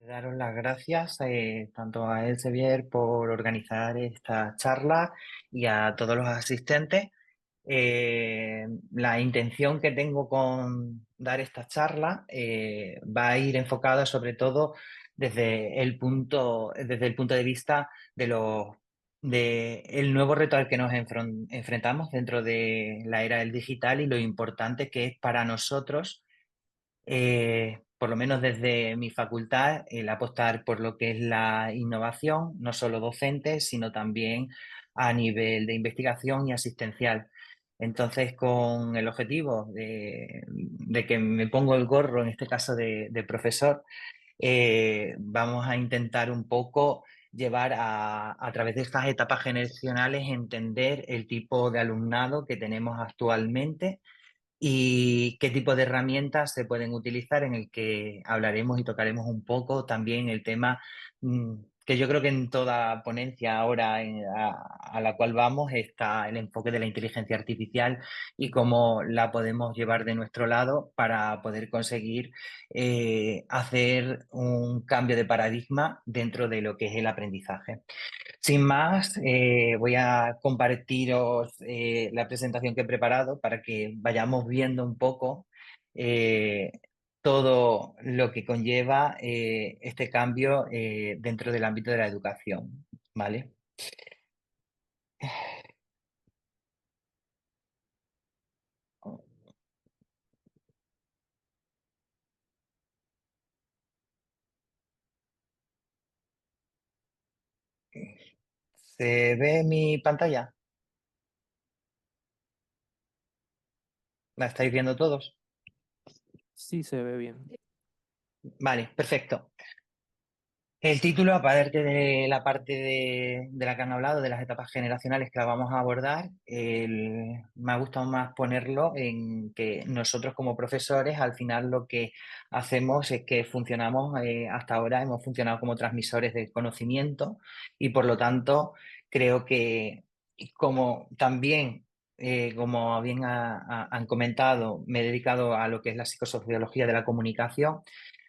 Daros las gracias tanto a Elsevier por organizar esta charla y a todos los asistentes. La intención que tengo con dar esta charla va a ir enfocada sobre todo desde el punto de vista de el nuevo reto al que nos enfrentamos dentro de la era del digital y lo importante que es para nosotros, por lo menos desde mi facultad, el apostar por lo que es la innovación, no solo docente, sino también a nivel de investigación y asistencial. Entonces, con el objetivo de que me pongo el gorro, en este caso de profesor, vamos a intentar un poco llevar a través de estas etapas generacionales, entender el tipo de alumnado que tenemos actualmente y qué tipo de herramientas se pueden utilizar, en el que hablaremos y tocaremos un poco también el tema, que yo creo que en toda ponencia ahora a la cual vamos está el enfoque de la inteligencia artificial y cómo la podemos llevar de nuestro lado para poder conseguir hacer un cambio de paradigma dentro de lo que es el aprendizaje. Sin más, voy a compartiros la presentación que he preparado para que vayamos viendo un poco eh, todo lo que conlleva este cambio dentro del ámbito de la educación, ¿vale? ¿Se ve mi pantalla? ¿La estáis viendo todos? Sí, se ve bien. Vale, perfecto. El título, aparte de la parte de la que han hablado, de las etapas generacionales que la vamos a abordar, me ha gustado más ponerlo en que nosotros como profesores al final lo que hacemos es que funcionamos, hasta ahora hemos funcionado como transmisores de conocimiento y por lo tanto creo que como también, como bien han comentado, me he dedicado a lo que es la psicosociología de la comunicación,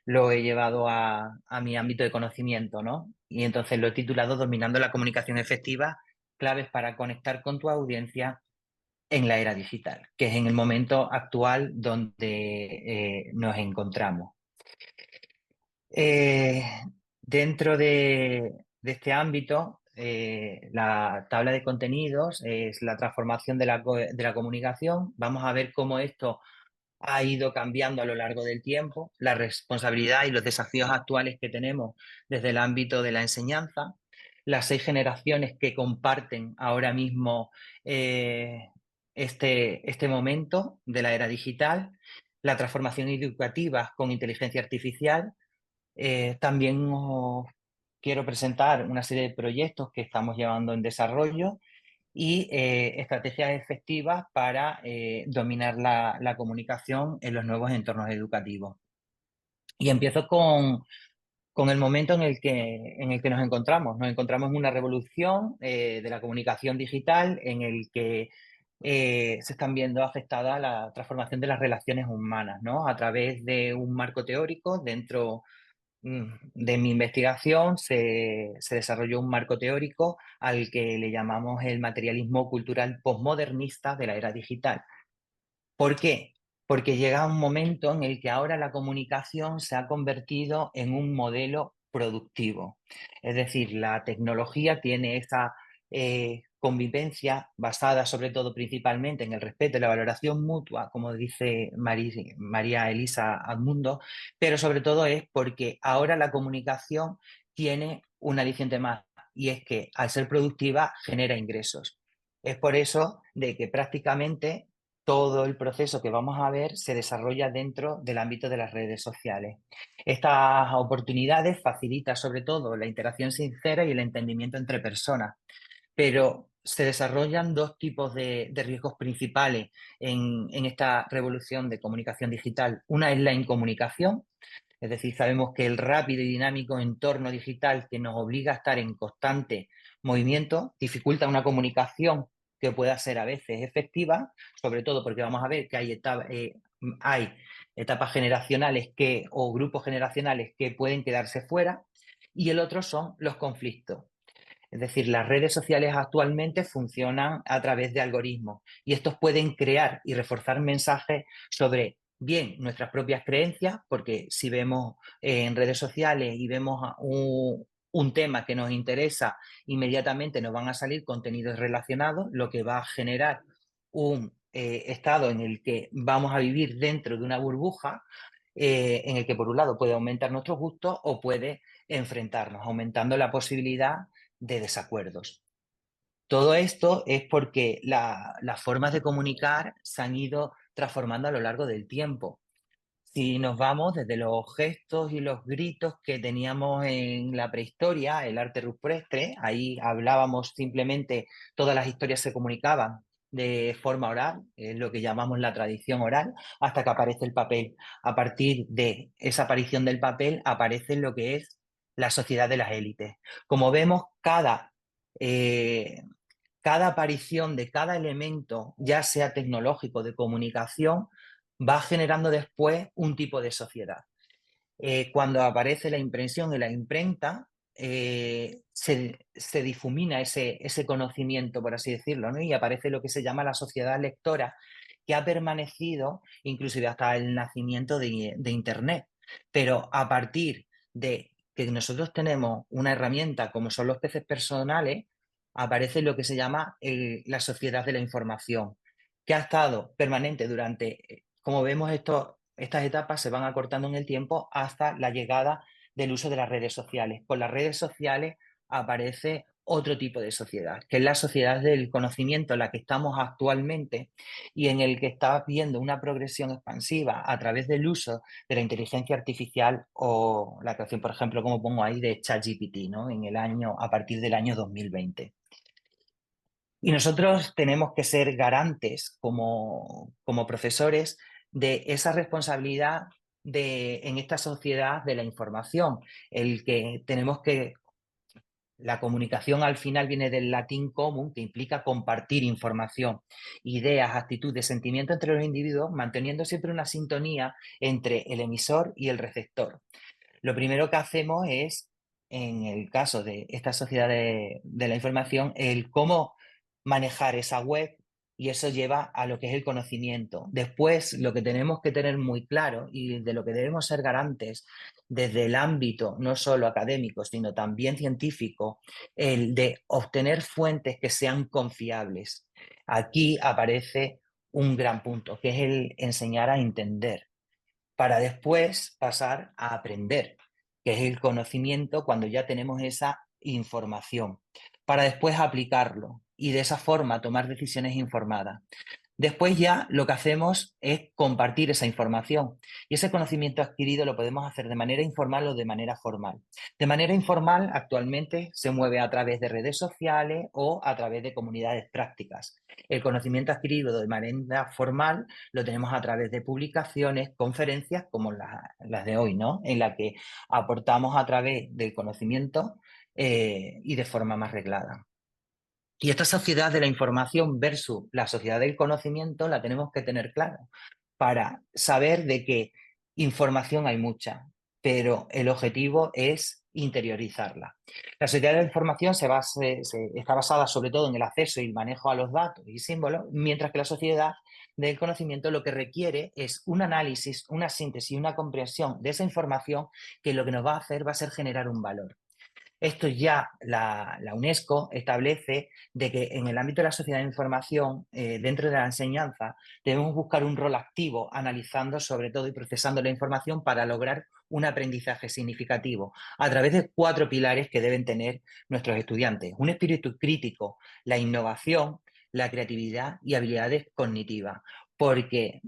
lo he llevado a mi ámbito de conocimiento, ¿no? Y entonces lo he titulado Dominando la comunicación efectiva, claves para conectar con tu audiencia en la era digital, que es en el momento actual donde nos encontramos. Eh, Dentro de este ámbito, la tabla de contenidos es la transformación de la comunicación. Vamos a ver cómo esto ha ido cambiando a lo largo del tiempo, la responsabilidad y los desafíos actuales que tenemos desde el ámbito de la enseñanza, las 6 generaciones que comparten ahora mismo este momento de la era digital, la transformación educativa con inteligencia artificial. También os quiero presentar una serie de proyectos que estamos llevando en desarrollo y estrategias efectivas para dominar la comunicación en los nuevos entornos educativos. Y empiezo con el momento en el que nos encontramos. Nos encontramos en una revolución de la comunicación digital en el que se están viendo afectada la transformación de las relaciones humanas, ¿no? A través de un marco teórico dentro de mi investigación se desarrolló un marco teórico al que le llamamos el materialismo cultural postmodernista de la era digital. ¿Por qué? Porque llega un momento en el que ahora la comunicación se ha convertido en un modelo productivo. Es decir, la tecnología tiene esa convivencia basada sobre todo principalmente en el respeto y la valoración mutua, como dice María Elisa Admundo, pero sobre todo es porque ahora la comunicación tiene un aliciente más, y es que al ser productiva genera ingresos. Es por eso de que prácticamente todo el proceso que vamos a ver se desarrolla dentro del ámbito de las redes sociales. Estas oportunidades facilitan sobre todo la interacción sincera y el entendimiento entre personas, pero se desarrollan dos tipos de riesgos principales en esta revolución de comunicación digital. Una es la incomunicación, es decir, sabemos que el rápido y dinámico entorno digital que nos obliga a estar en constante movimiento dificulta una comunicación que pueda ser a veces efectiva, sobre todo porque vamos a ver que hay hay etapas generacionales o grupos generacionales que pueden quedarse fuera, y el otro son los conflictos. Es decir, las redes sociales actualmente funcionan a través de algoritmos y estos pueden crear y reforzar mensajes sobre, bien, nuestras propias creencias, porque si vemos en redes sociales y vemos un tema que nos interesa, inmediatamente nos van a salir contenidos relacionados, lo que va a generar un estado en el que vamos a vivir dentro de una burbuja, en el que por un lado puede aumentar nuestros gustos o puede enfrentarnos, aumentando la posibilidad de desacuerdos. Todo esto es porque las formas de comunicar se han ido transformando a lo largo del tiempo. Si nos vamos desde los gestos y los gritos que teníamos en la prehistoria, el arte rupestre, ahí hablábamos simplemente, todas las historias se comunicaban de forma oral, es lo que llamamos la tradición oral, hasta que aparece el papel. A partir de esa aparición del papel aparece lo que es la sociedad de las élites. Como vemos, eh, cada aparición de cada elemento, ya sea tecnológico, de comunicación, va generando después un tipo de sociedad. Cuando aparece la impresión y la imprenta, se difumina ese conocimiento, por así decirlo, ¿no? Y aparece lo que se llama la sociedad lectora, que ha permanecido inclusive hasta el nacimiento de Internet. Pero a partir de que nosotros tenemos una herramienta como son los peces personales, aparece lo que se llama la sociedad de la información, que ha estado permanente durante, como vemos, estas etapas se van acortando en el tiempo hasta la llegada del uso de las redes sociales. Con las redes sociales aparece otro tipo de sociedad, que es la sociedad del conocimiento en la que estamos actualmente y en el que está viendo una progresión expansiva a través del uso de la inteligencia artificial o la creación, por ejemplo, como pongo ahí, de ChatGPT, ¿no? A partir del año 2020. Y nosotros tenemos que ser garantes como profesores de esa responsabilidad en esta sociedad de la información, el que tenemos que la comunicación al final viene del latín común, que implica compartir información, ideas, actitudes, sentimientos entre los individuos, manteniendo siempre una sintonía entre el emisor y el receptor. Lo primero que hacemos es, en el caso de esta sociedad de la información, el cómo manejar esa web, y eso lleva a lo que es el conocimiento. Después, lo que tenemos que tener muy claro y de lo que debemos ser garantes desde el ámbito no solo académico, sino también científico, el de obtener fuentes que sean confiables. Aquí aparece un gran punto, que es el enseñar a entender, para después pasar a aprender, que es el conocimiento cuando ya tenemos esa información, para después aplicarlo y de esa forma tomar decisiones informadas. Después ya lo que hacemos es compartir esa información y ese conocimiento adquirido lo podemos hacer de manera informal o de manera formal. De manera informal actualmente se mueve a través de redes sociales o a través de comunidades prácticas. El conocimiento adquirido de manera formal lo tenemos a través de publicaciones, conferencias como las de hoy, ¿no? En la que aportamos a través del conocimiento y de forma más reglada. Y esta sociedad de la información versus la sociedad del conocimiento la tenemos que tener claro para saber de que información hay mucha, pero el objetivo es interiorizarla. La sociedad de la información está basada sobre todo en el acceso y el manejo a los datos y símbolos, mientras que la sociedad del conocimiento lo que requiere es un análisis, una síntesis y una comprensión de esa información, que lo que nos va a hacer va a ser generar un valor. Esto ya la UNESCO establece de que en el ámbito de la sociedad de información, dentro de la enseñanza, debemos buscar un rol activo, analizando sobre todo y procesando la información para lograr un aprendizaje significativo a través de 4 pilares que deben tener nuestros estudiantes: un espíritu crítico, la innovación, la creatividad y habilidades cognitivas. Porque,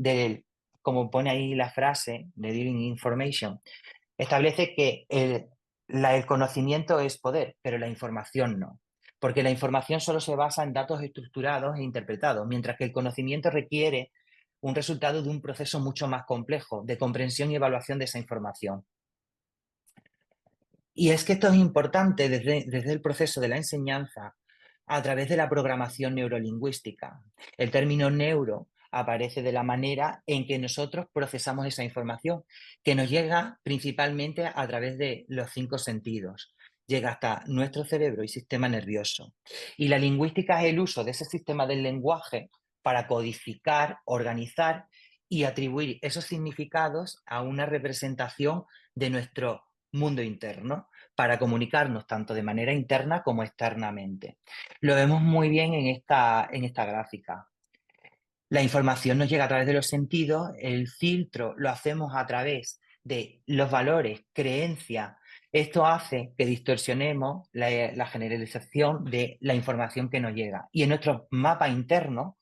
como pone ahí la frase de Dealing Information, establece que el conocimiento es poder, pero la información no. Porque la información solo se basa en datos estructurados e interpretados, mientras que el conocimiento requiere un resultado de un proceso mucho más complejo de comprensión y evaluación de esa información. Y es que esto es importante desde el proceso de la enseñanza a través de la programación neurolingüística. El término neuro aparece de la manera en que nosotros procesamos esa información, que nos llega principalmente a través de los 5 sentidos. Llega hasta nuestro cerebro y sistema nervioso. Y la lingüística es el uso de ese sistema del lenguaje para codificar, organizar y atribuir esos significados a una representación de nuestro mundo interno para comunicarnos tanto de manera interna como externamente. Lo vemos muy bien en esta gráfica. La información nos llega a través de los sentidos, el filtro lo hacemos a través de los valores, creencias. Esto hace que distorsionemos la generalización de la información que nos llega. Y en nuestro mapa interno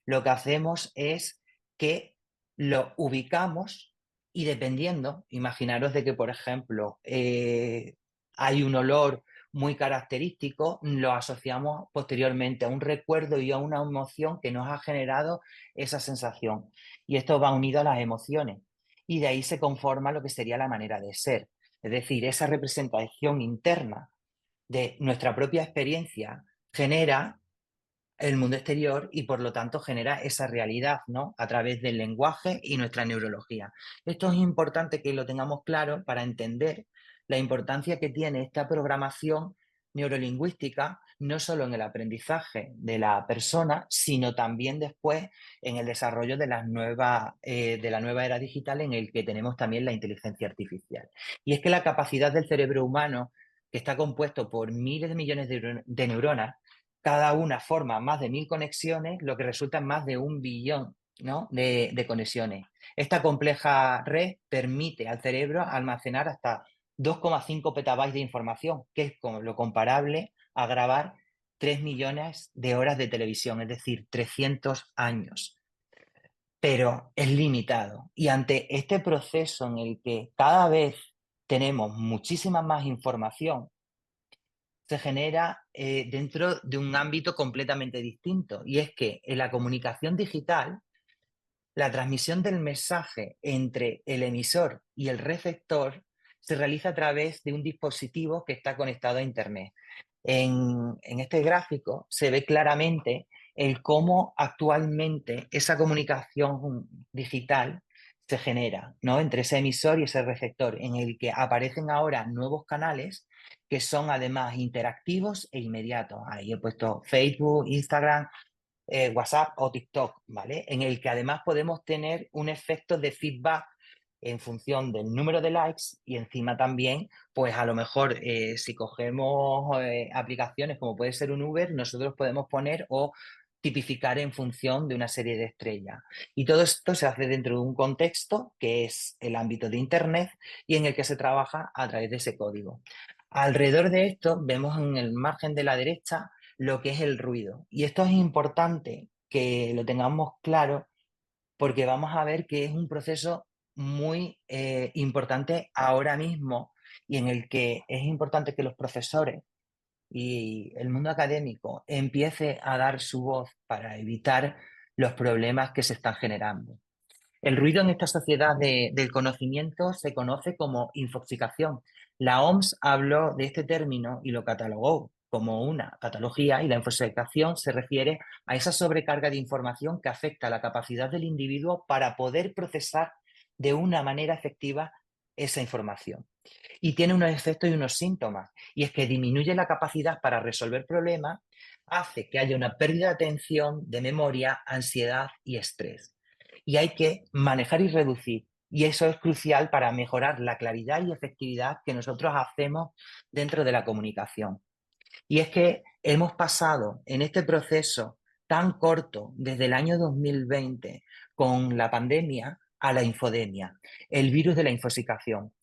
lo que hacemos es que lo ubicamos y dependiendo, imaginaros de que, por ejemplo, hay un olor muy característico, lo asociamos posteriormente a un recuerdo y a una emoción que nos ha generado esa sensación. Y esto va unido a las emociones. Y de ahí se conforma lo que sería la manera de ser. Es decir, esa representación interna de nuestra propia experiencia genera el mundo exterior y por lo tanto genera esa realidad, ¿no? A través del lenguaje y nuestra neurología. Esto es importante que lo tengamos claro para entender la importancia que tiene esta programación neurolingüística, no solo en el aprendizaje de la persona, sino también después en el desarrollo de la nueva era digital en el que tenemos también la inteligencia artificial. Y es que la capacidad del cerebro humano, que está compuesto por miles de millones de neuronas, cada una forma más de 1000 conexiones, lo que resulta en más de 1 billón, ¿no? de conexiones. Esta compleja red permite al cerebro almacenar hasta 2,5 petabytes de información, que es como lo comparable a grabar 3 millones de horas de televisión, es decir, 300 años. Pero es limitado. Y ante este proceso en el que cada vez tenemos muchísima más información, se genera dentro de un ámbito completamente distinto. Y es que en la comunicación digital, la transmisión del mensaje entre el emisor y el receptor se realiza a través de un dispositivo que está conectado a Internet. En este gráfico se ve claramente el cómo actualmente esa comunicación digital se genera, ¿no? Entre ese emisor y ese receptor, en el que aparecen ahora nuevos canales que son además interactivos e inmediatos. Ahí he puesto Facebook, Instagram, WhatsApp o TikTok, ¿vale? En el que además podemos tener un efecto de feedback en función del número de likes y encima también, pues a lo mejor si cogemos aplicaciones como puede ser un Uber, nosotros podemos poner o tipificar en función de una serie de estrellas. Y todo esto se hace dentro de un contexto que es el ámbito de Internet y en el que se trabaja a través de ese código. Alrededor de esto vemos en el margen de la derecha lo que es el ruido. Y esto es importante que lo tengamos claro porque vamos a ver que es un proceso muy importante ahora mismo y en el que es importante que los profesores y el mundo académico empiece a dar su voz para evitar los problemas que se están generando. El ruido en esta sociedad del conocimiento se conoce como infoxicación. La OMS habló de este término y lo catalogó como una patología y la infoxicación se refiere a esa sobrecarga de información que afecta a la capacidad del individuo para poder procesar de una manera efectiva esa información. Y tiene unos efectos y unos síntomas, y es que disminuye la capacidad para resolver problemas, hace que haya una pérdida de atención, de memoria, ansiedad y estrés. Y hay que manejar y reducir. Y eso es crucial para mejorar la claridad y efectividad que nosotros hacemos dentro de la comunicación. Y es que hemos pasado en este proceso tan corto desde el año 2020 con la pandemia a la infodemia, el virus de la infoxicación.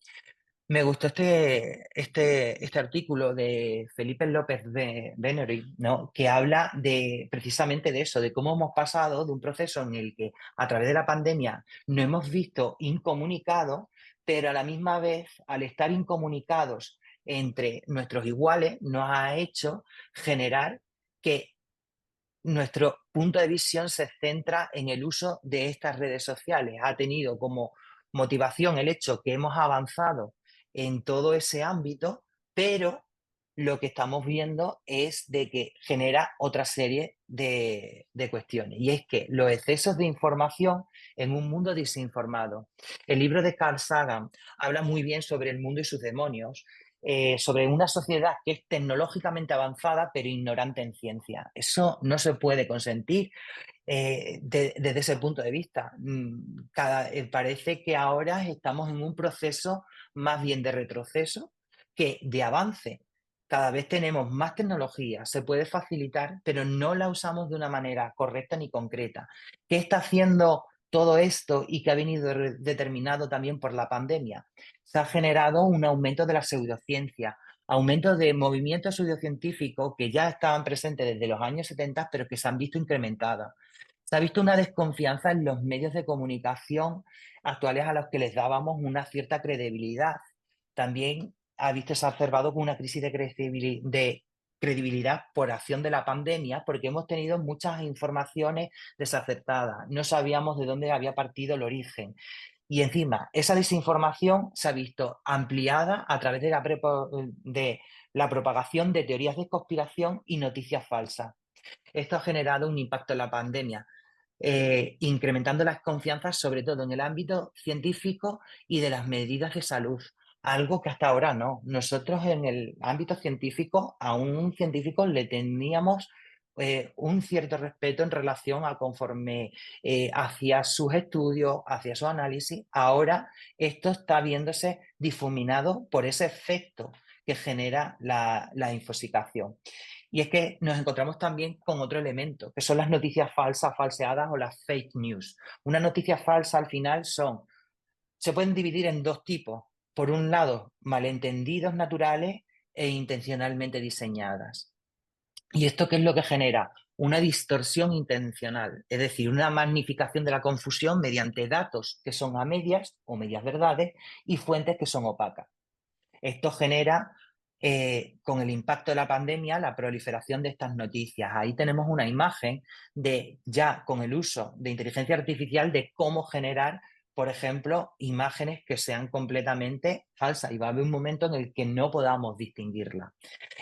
Me gustó este artículo de Felipe López Beneri, ¿no? Que habla de precisamente de eso, de cómo hemos pasado de un proceso en el que a través de la pandemia nos hemos visto incomunicados, pero a la misma vez, al estar incomunicados entre nuestros iguales, nos ha hecho generar que nuestro punto de visión se centra en el uso de estas redes sociales. Ha tenido como motivación el hecho que hemos avanzado en todo ese ámbito, pero lo que estamos viendo es de que genera otra serie de cuestiones. Y es que los excesos de información en un mundo desinformado. El libro de Carl Sagan habla muy bien sobre el mundo y sus demonios, sobre una sociedad que es tecnológicamente avanzada pero ignorante en ciencia. Eso no se puede consentir desde ese punto de vista. Parece que ahora estamos en un proceso más bien de retroceso que de avance. Cada vez tenemos más tecnología, se puede facilitar, pero no la usamos de una manera correcta ni concreta. ¿Qué está haciendo todo esto y que ha venido determinado también por la pandemia? Se ha generado un aumento de la pseudociencia, aumento de movimientos pseudocientíficos que ya estaban presentes desde los años 70, pero que se han visto incrementados. Se ha visto una desconfianza en los medios de comunicación actuales a los que les dábamos una cierta credibilidad. También ha visto exacerbado con una crisis de credibilidad por acción de la pandemia, porque hemos tenido muchas informaciones desacertadas. No sabíamos de dónde había partido el origen. Y encima, esa desinformación se ha visto ampliada a través de la propagación de teorías de conspiración y noticias falsas. Esto ha generado un impacto en la pandemia, incrementando las confianzas, sobre todo en el ámbito científico y de las medidas de salud. Algo que hasta ahora no. Nosotros en el ámbito científico, a un científico le teníamos un cierto respeto en relación a conforme hacía sus estudios, hacía su análisis. Ahora esto está viéndose difuminado por ese efecto que genera la infoxicación. Y es que nos encontramos también con otro elemento, que son las noticias falsas, falseadas o las fake news. Una noticia falsa al final se pueden dividir en dos tipos. Por un lado, malentendidos naturales e intencionalmente diseñadas. ¿Y esto qué es lo que genera? Una distorsión intencional, es decir, una magnificación de la confusión mediante datos que son a medias o medias verdades y fuentes que son opacas. Esto genera, con el impacto de la pandemia, la proliferación de estas noticias. Ahí tenemos una imagen de ya con el uso de inteligencia artificial de cómo generar, por ejemplo, imágenes que sean completamente falsas y va a haber un momento en el que no podamos distinguirlas.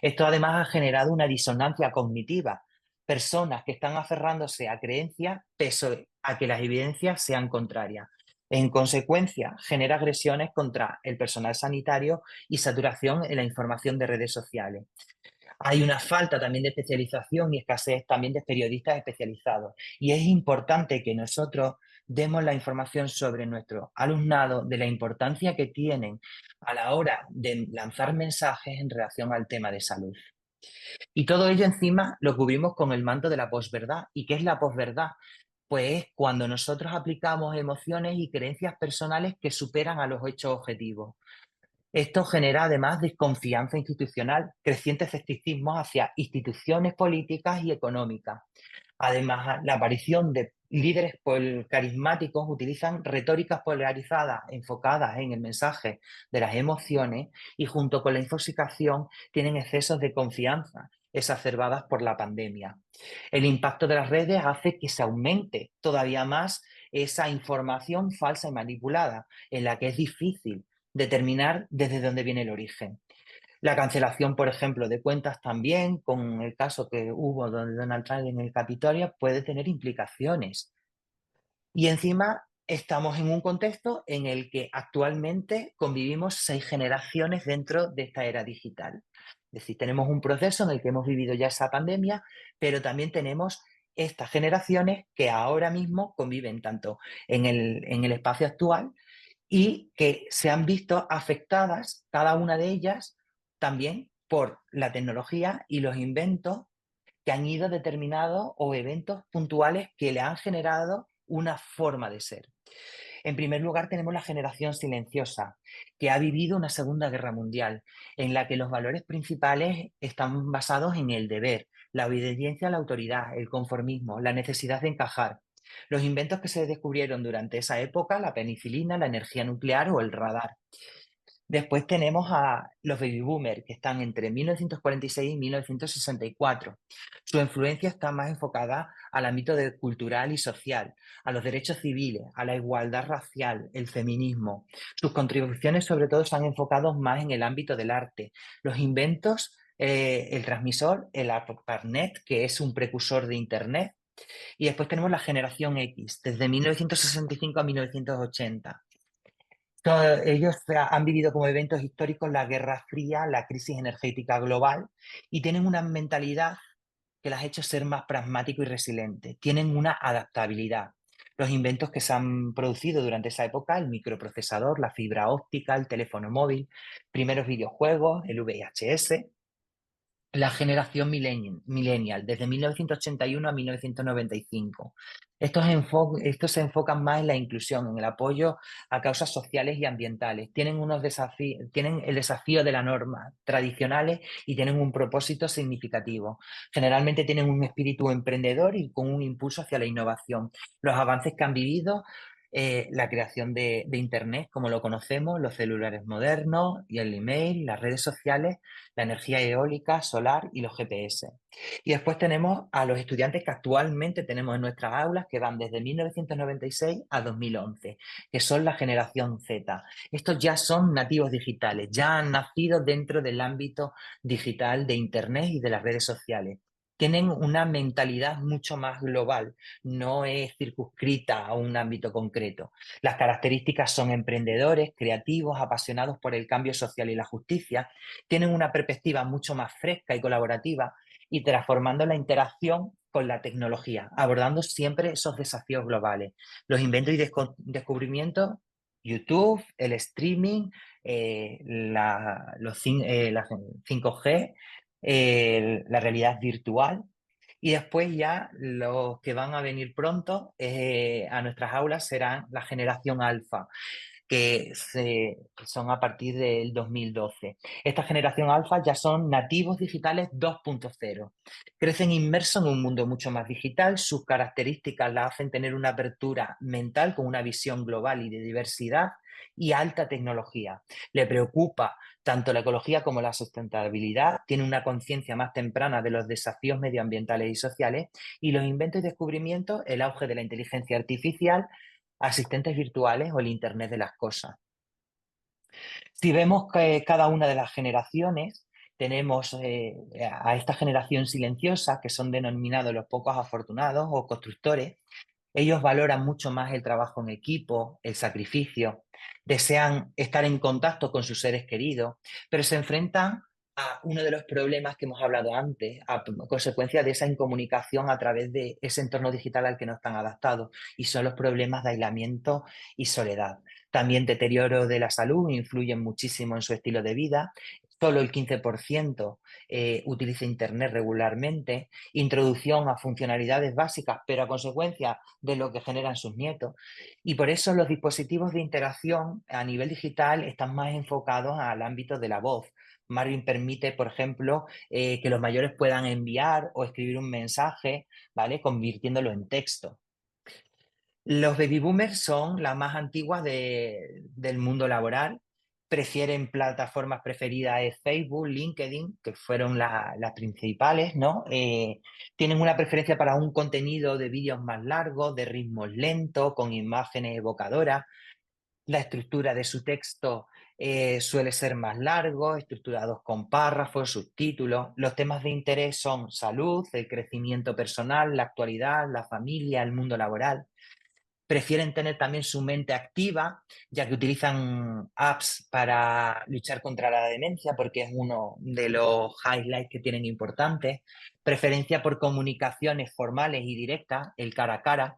Esto además ha generado una disonancia cognitiva. Personas que están aferrándose a creencias pese a que las evidencias sean contrarias. En consecuencia, genera agresiones contra el personal sanitario y saturación en la información de redes sociales. Hay una falta también de especialización y escasez también de periodistas especializados. Y es importante que nosotros demos la información sobre nuestro alumnado, de la importancia que tienen a la hora de lanzar mensajes en relación al tema de salud. Y todo ello encima lo cubrimos con el manto de la posverdad. ¿Y qué es la posverdad? Pues es cuando nosotros aplicamos emociones y creencias personales que superan a los hechos objetivos. Esto genera además desconfianza institucional, creciente escepticismo hacia instituciones políticas y económicas. Además, la aparición de líderes carismáticos utilizan retóricas polarizadas, enfocadas en el mensaje de las emociones y junto con la infoxicación tienen excesos de confianza exacerbadas por la pandemia. El impacto de las redes hace que se aumente todavía más esa información falsa y manipulada, en la que es difícil determinar desde dónde viene el origen. La cancelación, por ejemplo, de cuentas también, con el caso que hubo de Donald Trump en el Capitolio, puede tener implicaciones. Y encima estamos en un contexto en el que actualmente convivimos 6 generaciones dentro de esta era digital. Es decir, tenemos un proceso en el que hemos vivido ya esa pandemia, pero también tenemos estas generaciones que ahora mismo conviven tanto en el espacio actual y que se han visto afectadas, cada una de ellas, también por la tecnología y los inventos que han ido determinados o eventos puntuales que le han generado una forma de ser. En primer lugar, tenemos la generación silenciosa, que ha vivido una Segunda Guerra Mundial, en la que los valores principales están basados en el deber, la obediencia a la autoridad, el conformismo, la necesidad de encajar. Los inventos que se descubrieron durante esa época, la penicilina, la energía nuclear o el radar. Después tenemos a los baby boomers, que están entre 1946 y 1964. Su influencia está más enfocada al ámbito cultural y social, a los derechos civiles, a la igualdad racial, el feminismo. Sus contribuciones sobre todo se han enfocado más en el ámbito del arte, los inventos el transmisor, el ARPANET, que es un precursor de Internet. Y después tenemos la generación X, desde 1965 a 1980. Ellos han vivido como eventos históricos la Guerra Fría, la crisis energética global, y tienen una mentalidad que las ha hecho ser más pragmáticos y resilientes. Tienen una adaptabilidad. Los inventos que se han producido durante esa época, el microprocesador, la fibra óptica, el teléfono móvil, primeros videojuegos, el VHS, la generación millennial, desde 1981 a 1995. Estos se enfocan más en la inclusión, en el apoyo a causas sociales y ambientales. Tienen el desafío de las normas tradicionales y tienen un propósito significativo. Generalmente tienen un espíritu emprendedor y con un impulso hacia la innovación. Los avances que han vivido, la creación de Internet, como lo conocemos, los celulares modernos y el email, las redes sociales, la energía eólica, solar y los GPS. Y después tenemos a los estudiantes que actualmente tenemos en nuestras aulas, que van desde 1996 a 2011, que son la generación Z. Estos ya son nativos digitales, ya han nacido dentro del ámbito digital de Internet y de las redes sociales. Tienen una mentalidad mucho más global, no es circunscrita a un ámbito concreto. Las características son emprendedores, creativos, apasionados por el cambio social y la justicia, tienen una perspectiva mucho más fresca y colaborativa y transformando la interacción con la tecnología, abordando siempre esos desafíos globales. Los inventos y descubrimientos, YouTube, el streaming, la 5G, la realidad virtual. Y después ya los que van a venir pronto a nuestras aulas serán la generación alfa, que son a partir del 2012. Esta generación alfa ya son nativos digitales 2.0. Crecen inmersos en un mundo mucho más digital, sus características la hacen tener una apertura mental con una visión global y de diversidad y alta tecnología. Le preocupa tanto la ecología como la sustentabilidad, tiene una conciencia más temprana de los desafíos medioambientales y sociales y los inventos y descubrimientos, el auge de la inteligencia artificial, asistentes virtuales o el Internet de las cosas. Si vemos que cada una de las generaciones, tenemos a esta generación silenciosa, que son denominados los pocos afortunados o constructores. Ellos valoran mucho más el trabajo en equipo, el sacrificio, desean estar en contacto con sus seres queridos, pero se enfrentan a uno de los problemas que hemos hablado antes, a consecuencia de esa incomunicación a través de ese entorno digital al que no están adaptados, y son los problemas de aislamiento y soledad. También deterioro de la salud influyen muchísimo en su estilo de vida. Solo el 15% utiliza Internet regularmente, introducción a funcionalidades básicas, pero a consecuencia de lo que generan sus nietos. Y por eso los dispositivos de interacción a nivel digital están más enfocados al ámbito de la voz. Marvin permite, por ejemplo, que los mayores puedan enviar o escribir un mensaje, ¿vale? Convirtiéndolo en texto. Los baby boomers son las más antiguas del mundo laboral. Prefieren plataformas preferidas de Facebook, LinkedIn, que fueron las principales, ¿no? Tienen una preferencia para un contenido de vídeos más largos, de ritmos lentos, con imágenes evocadoras. La estructura de su texto suele ser más largo, estructurados con párrafos, subtítulos. Los temas de interés son salud, el crecimiento personal, la actualidad, la familia, el mundo laboral. Prefieren tener también su mente activa, ya que utilizan apps para luchar contra la demencia, porque es uno de los highlights que tienen importantes. Preferencia por comunicaciones formales y directas, el cara a cara.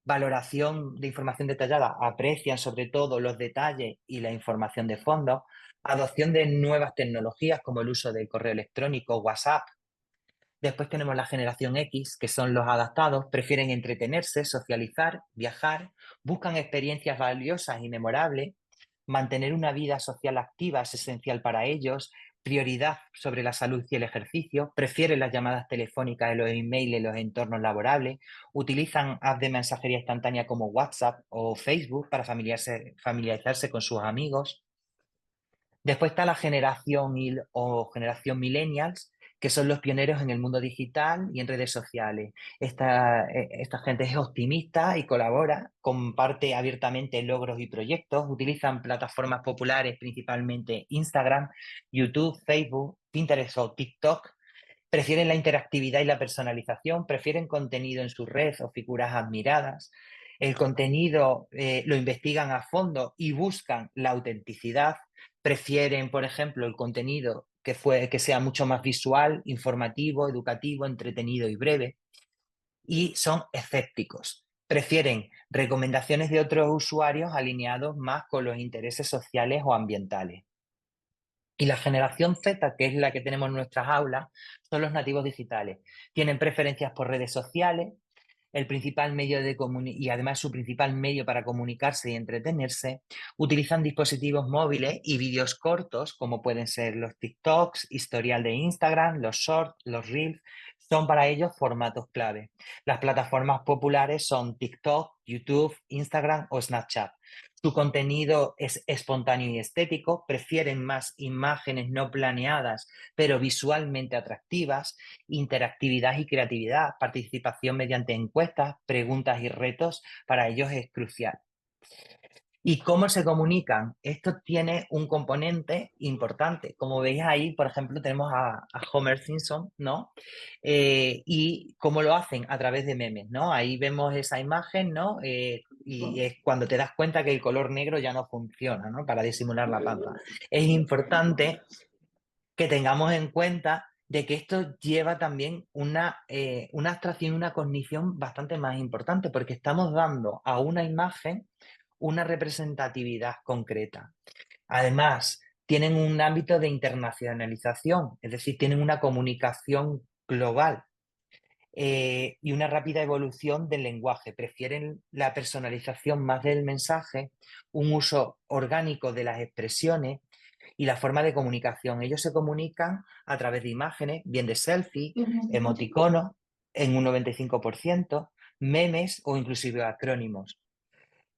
Valoración de información detallada, aprecian sobre todo los detalles y la información de fondo. Adopción de nuevas tecnologías como el uso del correo electrónico, WhatsApp. Después tenemos la generación X, que son los adaptados, prefieren entretenerse, socializar, viajar, buscan experiencias valiosas y memorables, mantener una vida social activa es esencial para ellos, prioridad sobre la salud y el ejercicio, prefieren las llamadas telefónicas y los emails en los entornos laborables, utilizan apps de mensajería instantánea como WhatsApp o Facebook para familiarizarse con sus amigos. Después está la generación millennials, que son los pioneros en el mundo digital y en redes sociales. Esta gente es optimista y colabora, comparte abiertamente logros y proyectos, utilizan plataformas populares, principalmente Instagram, YouTube, Facebook, Pinterest o TikTok, prefieren la interactividad y la personalización, prefieren contenido en su red o figuras admiradas. El contenido lo investigan a fondo y buscan la autenticidad. Prefieren, por ejemplo, el contenido que sea mucho más visual, informativo, educativo, entretenido y breve. Y son escépticos. Prefieren recomendaciones de otros usuarios alineados más con los intereses sociales o ambientales. Y la generación Z, que es la que tenemos en nuestras aulas, son los nativos digitales. Tienen preferencias por redes sociales, el principal medio de y además su principal medio para comunicarse y entretenerse. Utilizan dispositivos móviles y vídeos cortos, como pueden ser los TikToks, historial de Instagram, los Shorts, los Reels. Son para ellos formatos clave. Las plataformas populares son TikTok, YouTube, Instagram o Snapchat. Su contenido es espontáneo y estético, prefieren más imágenes no planeadas, pero visualmente atractivas, interactividad y creatividad, participación mediante encuestas, preguntas y retos, para ellos es crucial. ¿Y cómo se comunican? Esto tiene un componente importante. Como veis ahí, por ejemplo, tenemos a Homer Simpson, ¿no? Y cómo lo hacen a través de memes, ¿no? Ahí vemos esa imagen, ¿no? Y es cuando te das cuenta que el color negro ya no funciona, ¿no? Para disimular la panza. Es importante que tengamos en cuenta de que esto lleva también una abstracción, una cognición bastante más importante, porque estamos dando a una imagen una representatividad concreta. Además, tienen un ámbito de internacionalización, es decir, tienen una comunicación global y una rápida evolución del lenguaje. Prefieren la personalización más del mensaje, un uso orgánico de las expresiones y la forma de comunicación. Ellos se comunican a través de imágenes, bien de selfie, emoticonos en un 95%, memes o inclusive acrónimos.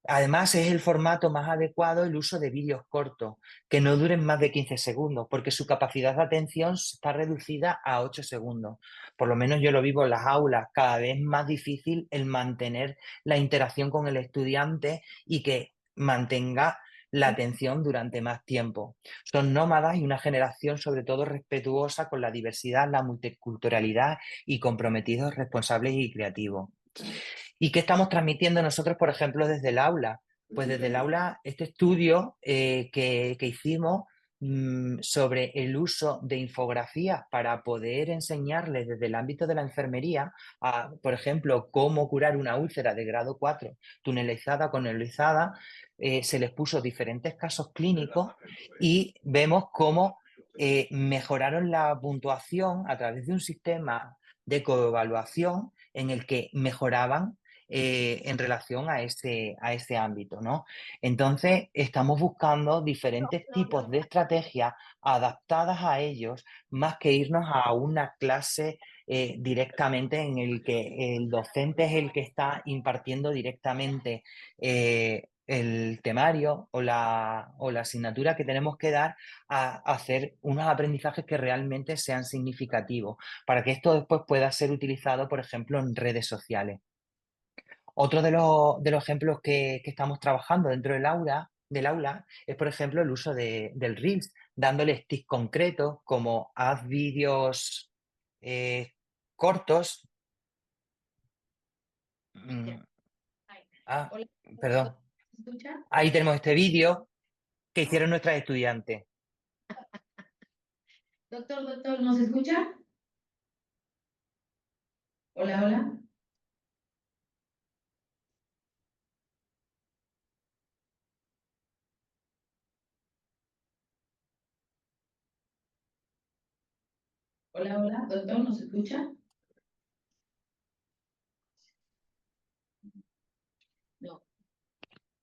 Además, es el formato más adecuado el uso de vídeos cortos, que no duren más de 15 segundos, porque su capacidad de atención está reducida a 8 segundos. Por lo menos yo lo vivo en las aulas, cada vez más difícil el mantener la interacción con el estudiante y que mantenga la atención durante más tiempo. Son nómadas y una generación sobre todo respetuosa con la diversidad, la multiculturalidad y comprometidos, responsables y creativos. ¿Y qué estamos transmitiendo nosotros, por ejemplo, desde el aula? Pues desde el aula, este estudio que hicimos sobre el uso de infografías para poder enseñarles desde el ámbito de la enfermería, por ejemplo, cómo curar una úlcera de grado 4 tunelizada con nebulizada, se les puso diferentes casos clínicos y vemos cómo mejoraron la puntuación a través de un sistema de coevaluación en el que mejoraban en relación a ese ámbito, ¿no? Entonces, estamos buscando diferentes tipos de estrategias adaptadas a ellos, más que irnos a una clase directamente en el que el docente es el que está impartiendo directamente el temario o la asignatura que tenemos que dar, a hacer unos aprendizajes que realmente sean significativos, para que esto después pueda ser utilizado, por ejemplo, en redes sociales. Otro de los ejemplos que estamos trabajando dentro del aula es, por ejemplo, el uso del Reels, dándoles tips concretos como haz vídeos eh, cortos. Mm, ah, Hola, perdón. ¿se escucha? Ahí tenemos este vídeo que hicieron nuestras estudiantes. Doctor, ¿nos escucha? Hola, hola. Hola, hola. Doctor, ¿nos escucha? No,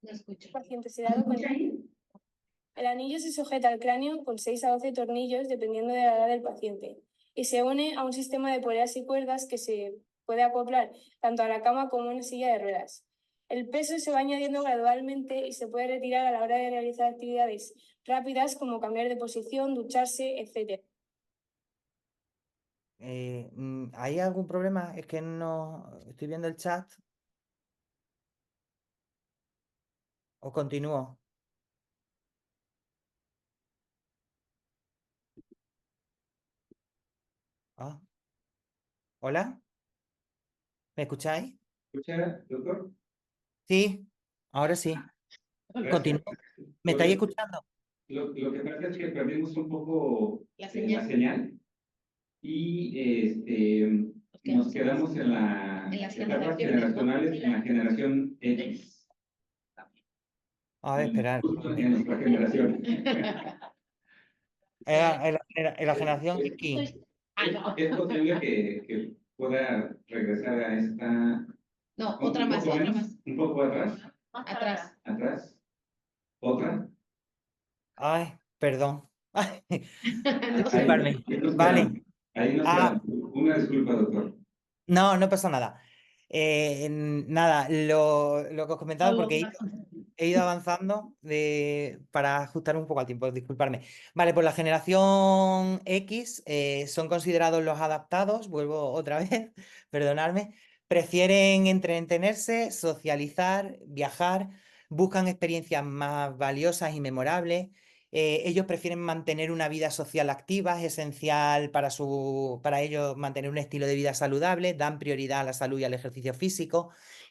no escucha. El paciente se ¿Nos da escucha ahí? el anillo se sujeta al cráneo con 6 a 12 tornillos dependiendo de la edad del paciente y se une a un sistema de poleas y cuerdas que se puede acoplar tanto a la cama como a una silla de ruedas. El peso se va añadiendo gradualmente y se puede retirar a la hora de realizar actividades rápidas como cambiar de posición, ducharse, etc. ¿Hay algún problema? Es que no estoy viendo el chat. ¿O continúo? Ah. ¿Hola? ¿Me escucháis? ¿Escucha, doctor? Sí, ahora sí. Gracias. Continúo. ¿Me Lo estáis que- escuchando? Lo que pasa es que perdimos un poco La la señal. señal y nos quedamos en en las etapas generaciones, ¿no? generacionales, en la generación X. A ver, esperar. Justo en nuestra generación. En la generación X. ¿Es posible que pueda regresar a esta... No, un otra más, poco otra menos, más. un poco atrás? Atrás. ¿Atrás? ¿Otra? Ay, perdón. Ay, No sé. disculparme. Ahí nos Vale. quedamos. Ahí nos Ah, quedamos. Una disculpa, doctor. no, no pasa nada. Nada, lo que os comentaba, porque he ido avanzando para ajustar un poco al tiempo, disculparme. Vale, pues la generación X son considerados los adaptados, vuelvo otra vez, perdonadme, prefieren entretenerse, socializar, viajar, buscan experiencias más valiosas y memorables. Ellos prefieren mantener una vida social activa, es esencial para ellos mantener un estilo de vida saludable, dan prioridad a la salud y al ejercicio físico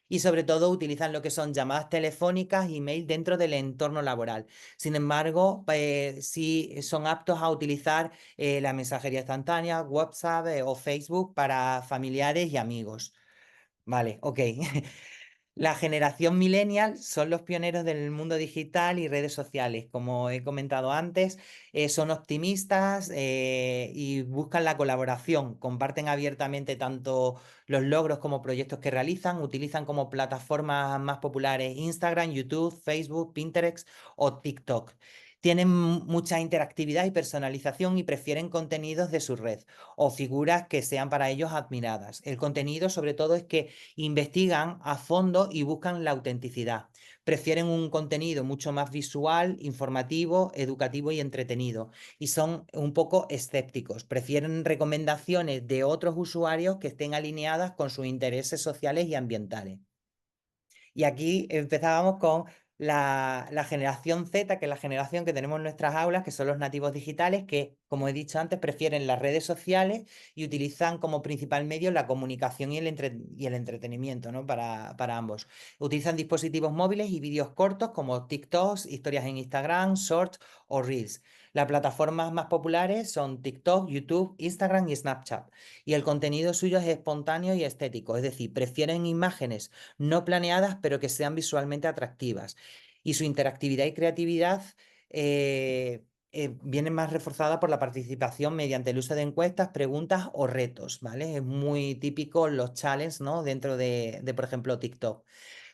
y sobre todo utilizan lo que son llamadas telefónicas y mail dentro del entorno laboral. Sin embargo, sí son aptos a utilizar la mensajería instantánea, WhatsApp o Facebook para familiares y amigos. Vale, ok. La generación millennial son los pioneros del mundo digital y redes sociales. Como he comentado antes, son optimistas y buscan la colaboración. Comparten abiertamente tanto los logros como proyectos que realizan. Utilizan como plataformas más populares Instagram, YouTube, Facebook, Pinterest o TikTok. Tienen mucha interactividad y personalización y prefieren contenidos de su red o figuras que sean para ellos admiradas. El contenido, sobre todo, es que investigan a fondo y buscan la autenticidad. Prefieren un contenido mucho más visual, informativo, educativo y entretenido. Y son un poco escépticos. Prefieren recomendaciones de otros usuarios que estén alineadas con sus intereses sociales y ambientales. Y aquí empezábamos con la generación Z, que es la generación que tenemos en nuestras aulas, que son los nativos digitales, que, como he dicho antes, prefieren las redes sociales y utilizan como principal medio la comunicación y el entretenimiento, ¿no? Para ambos. Utilizan dispositivos móviles y vídeos cortos como TikToks, historias en Instagram, Shorts o Reels. Las plataformas más populares son TikTok, YouTube, Instagram y Snapchat. Y el contenido suyo es espontáneo y estético, es decir, prefieren imágenes no planeadas, pero que sean visualmente atractivas. Y su interactividad y creatividad viene más reforzada por la participación mediante el uso de encuestas, preguntas o retos, ¿vale? Es muy típico los challenges, ¿no? Dentro de, por ejemplo, TikTok.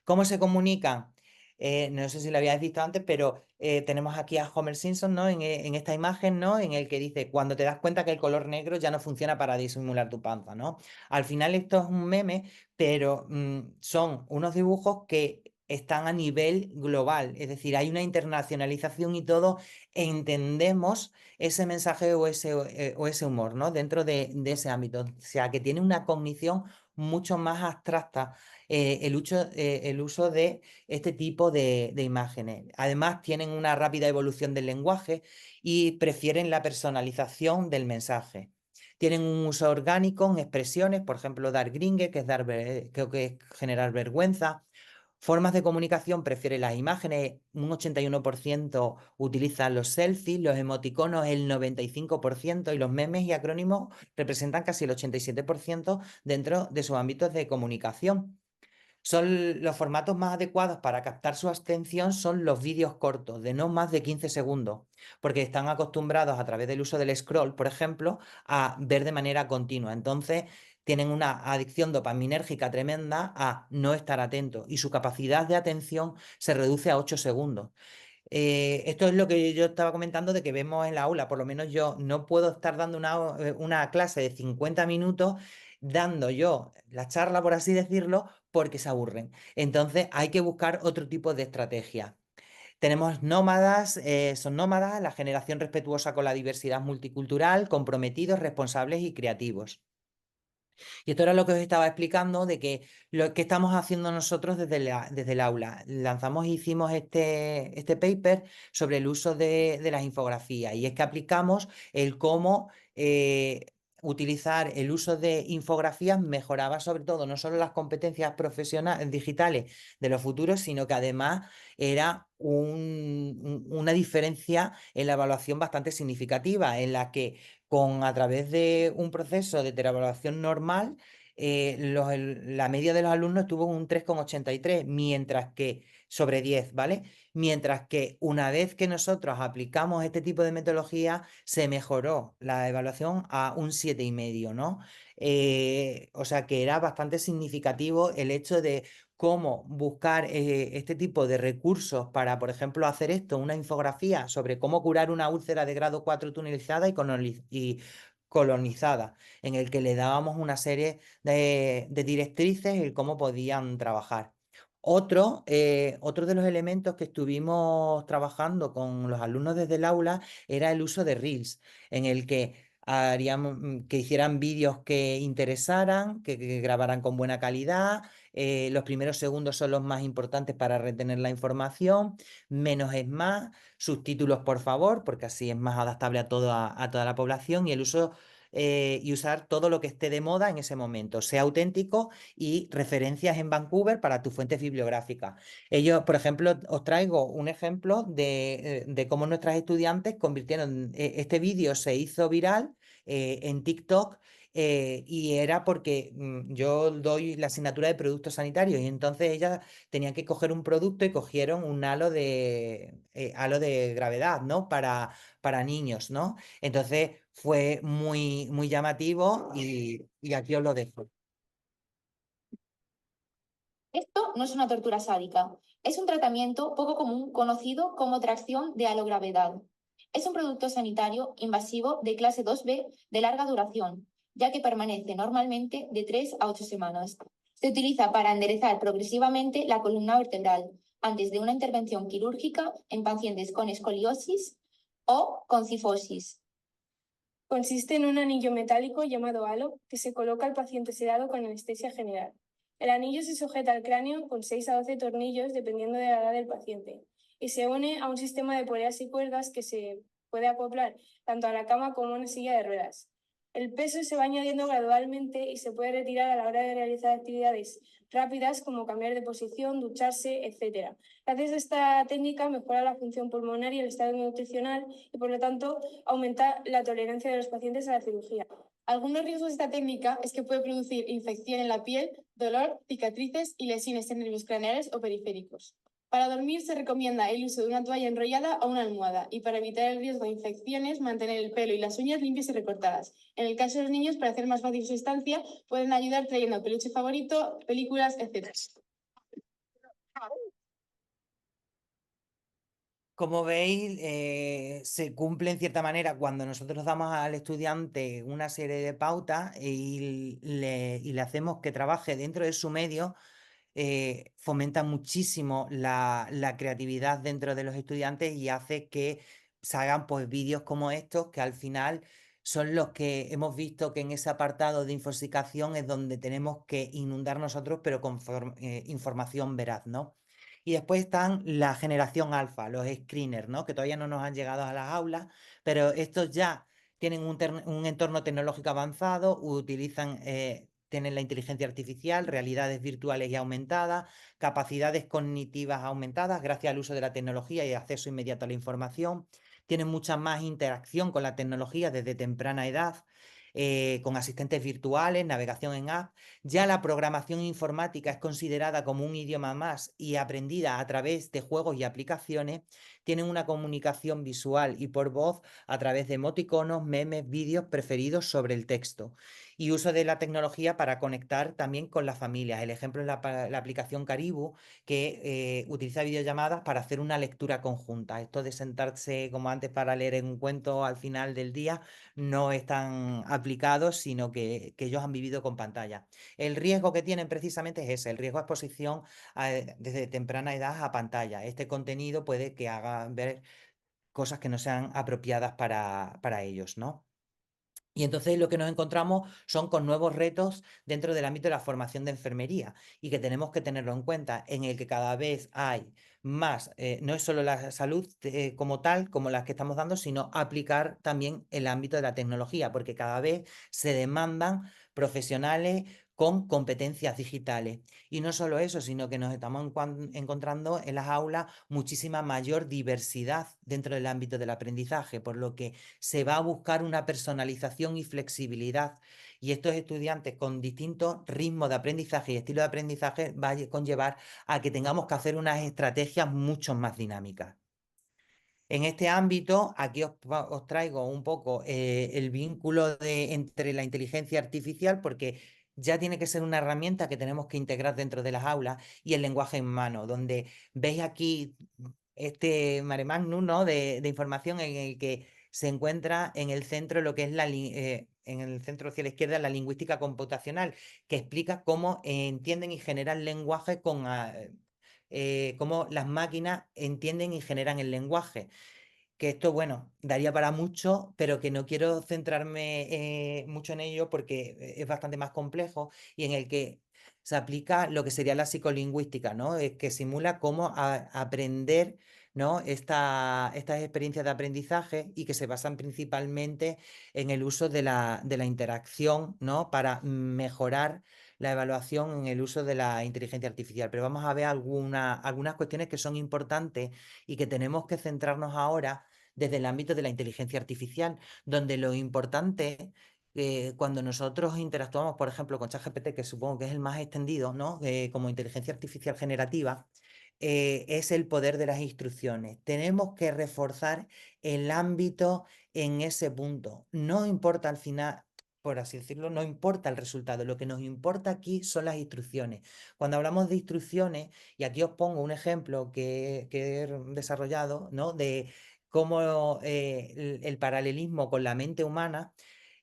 ¿Cómo se comunican? No sé si lo habíais visto antes, pero tenemos aquí a Homer Simpson, ¿no? En esta imagen, ¿no? En el que dice, cuando te das cuenta que el color negro ya no funciona para disimular tu panza, ¿no? Al final esto es un meme, pero son unos dibujos que están a nivel global, es decir, hay una internacionalización y todo entendemos ese mensaje o ese humor, ¿no? Dentro de ese ámbito, o sea, que tiene una cognición mucho más abstracta el uso de este tipo de imágenes. Además, tienen una rápida evolución del lenguaje y prefieren la personalización del mensaje. Tienen un uso orgánico en expresiones, por ejemplo, dar gringue, que es generar vergüenza. Formas de comunicación, prefieren las imágenes, un 81% utilizan los selfies, los emoticonos el 95% y los memes y acrónimos representan casi el 87% dentro de sus ámbitos de comunicación. Son los formatos más adecuados para captar su atención son los vídeos cortos, de no más de 15 segundos, porque están acostumbrados a través del uso del scroll, por ejemplo, a ver de manera continua. Entonces, tienen una adicción dopaminérgica tremenda a no estar atentos y su capacidad de atención se reduce a 8 segundos. Esto es lo que yo estaba comentando de que vemos en la aula, por lo menos yo no puedo estar dando una clase de 50 minutos dando yo la charla, por así decirlo, porque se aburren. Entonces hay que buscar otro tipo de estrategia. Tenemos nómadas, son nómadas, la generación respetuosa con la diversidad multicultural, comprometidos, responsables y creativos. Y esto era lo que os estaba explicando de que lo que estamos haciendo nosotros desde el aula. Lanzamos e hicimos este paper sobre el uso de las infografías y es que aplicamos el cómo utilizar el uso de infografías mejoraba sobre todo no solo las competencias profesionales digitales de los futuros, sino que además era una diferencia en la evaluación bastante significativa, en la que a través de un proceso de evaluación normal, la media de los alumnos estuvo en un 3,83, mientras que sobre 10, ¿vale? Mientras que una vez que nosotros aplicamos este tipo de metodología, se mejoró la evaluación a un 7,5, ¿no? O sea que era bastante significativo el hecho de cómo buscar este tipo de recursos para, por ejemplo, hacer esto, una infografía sobre cómo curar una úlcera de grado 4 tunelizada y colonizada, en el que le dábamos una serie de directrices y cómo podían trabajar. Otro de los elementos que estuvimos trabajando con los alumnos desde el aula era el uso de Reels, en el que que hicieran vídeos que interesaran, que grabaran con buena calidad. Los primeros segundos son los más importantes para retener la información. Menos es más. Subtítulos, por favor, porque así es más adaptable a toda la población. Y el uso y usar todo lo que esté de moda en ese momento, sea auténtico, y referencias en Vancouver para tus fuentes bibliográficas. Ellos, por ejemplo, os traigo un ejemplo de cómo nuestras estudiantes convirtieron, este vídeo se hizo viral en TikTok. Y era porque yo doy la asignatura de productos sanitarios y entonces ellas tenían que coger un producto y cogieron un halo de gravedad, ¿no? Para niños, ¿no? Entonces fue muy, muy llamativo y aquí os lo dejo. Esto no es una tortura sádica, es un tratamiento poco común conocido como tracción de alogravedad. Es un producto sanitario invasivo de clase 2B de larga duración, ya que permanece normalmente de 3 a 8 semanas. Se utiliza para enderezar progresivamente la columna vertebral antes de una intervención quirúrgica en pacientes con escoliosis o con cifosis. Consiste en un anillo metálico llamado halo que se coloca al paciente sedado con anestesia general. El anillo se sujeta al cráneo con 6 a 12 tornillos dependiendo de la edad del paciente y se une a un sistema de poleas y cuerdas que se puede acoplar tanto a la cama como a una silla de ruedas. El peso se va añadiendo gradualmente y se puede retirar a la hora de realizar actividades rápidas como cambiar de posición, ducharse, etc. Gracias a esta técnica mejora la función pulmonar y el estado nutricional y, por lo tanto, aumenta la tolerancia de los pacientes a la cirugía. Algunos riesgos de esta técnica es que puede producir infección en la piel, dolor, cicatrices y lesiones en nervios craneales o periféricos. Para dormir se recomienda el uso de una toalla enrollada o una almohada y para evitar el riesgo de infecciones, mantener el pelo y las uñas limpias y recortadas. En el caso de los niños, para hacer más fácil su estancia, pueden ayudar trayendo peluche favorito, películas, etc. Como veis, se cumple en cierta manera cuando nosotros damos al estudiante una serie de pautas y le hacemos que trabaje dentro de su medio. Fomenta muchísimo la creatividad dentro de los estudiantes y hace que se hagan pues vídeos como estos, que al final son los que hemos visto que en ese apartado de infoxicación es donde tenemos que inundar nosotros, pero con información veraz, ¿no? Y después están la generación alfa, los screeners, ¿no? Que todavía no nos han llegado a las aulas, pero estos ya tienen un entorno tecnológico avanzado, tienen la inteligencia artificial, realidades virtuales y aumentadas, capacidades cognitivas aumentadas gracias al uso de la tecnología y acceso inmediato a la información. Tienen mucha más interacción con la tecnología desde temprana edad, con asistentes virtuales, navegación en app. Ya la programación informática es considerada como un idioma más y aprendida a través de juegos y aplicaciones. Tienen una comunicación visual y por voz a través de emoticonos, memes, vídeos preferidos sobre el texto y uso de la tecnología para conectar también con las familias. El ejemplo es la aplicación Caribou, que utiliza videollamadas para hacer una lectura conjunta. Esto de sentarse como antes para leer un cuento al final del día no es tan aplicado, sino que ellos han vivido con pantalla. El riesgo que tienen precisamente es ese, el riesgo de exposición desde temprana edad a pantalla. Este contenido puede que haga ver cosas que no sean apropiadas para ellos, ¿no? Y entonces lo que nos encontramos son con nuevos retos dentro del ámbito de la formación de enfermería y que tenemos que tenerlo en cuenta, en el que cada vez hay más, no es solo la salud como tal, como las que estamos dando, sino aplicar también el ámbito de la tecnología, porque cada vez se demandan profesionales con competencias digitales. Y no solo eso, sino que nos estamos encontrando en las aulas muchísima mayor diversidad dentro del ámbito del aprendizaje, por lo que se va a buscar una personalización y flexibilidad. Y estos estudiantes con distintos ritmos de aprendizaje y estilo de aprendizaje va a conllevar a que tengamos que hacer unas estrategias mucho más dinámicas. En este ámbito, aquí os traigo un poco el vínculo entre la inteligencia artificial, porque ya tiene que ser una herramienta que tenemos que integrar dentro de las aulas, y el lenguaje en mano, donde veis aquí este mare magnum, ¿no? de información en el que se encuentra en el centro lo que es en el centro hacia la izquierda la lingüística computacional, que explica cómo entienden y generan lenguaje cómo las máquinas entienden y generan el lenguaje. Que esto, bueno, daría para mucho, pero que no quiero centrarme mucho en ello porque es bastante más complejo, y en el que se aplica lo que sería la psicolingüística, ¿no? Que simula cómo aprender, ¿no? Estas experiencias de aprendizaje, y que se basan principalmente en el uso de la interacción, ¿no? Para mejorar la evaluación en el uso de la inteligencia artificial. Pero vamos a ver algunas cuestiones que son importantes y que tenemos que centrarnos ahora desde el ámbito de la inteligencia artificial, donde lo importante, cuando nosotros interactuamos, por ejemplo, con ChatGPT, que supongo que es el más extendido, ¿no? Como inteligencia artificial generativa, es el poder de las instrucciones. Tenemos que reforzar el ámbito en ese punto. No importa al final, por así decirlo, no importa el resultado. Lo que nos importa aquí son las instrucciones. Cuando hablamos de instrucciones, y aquí os pongo un ejemplo que he desarrollado, ¿no? De cómo el paralelismo con la mente humana.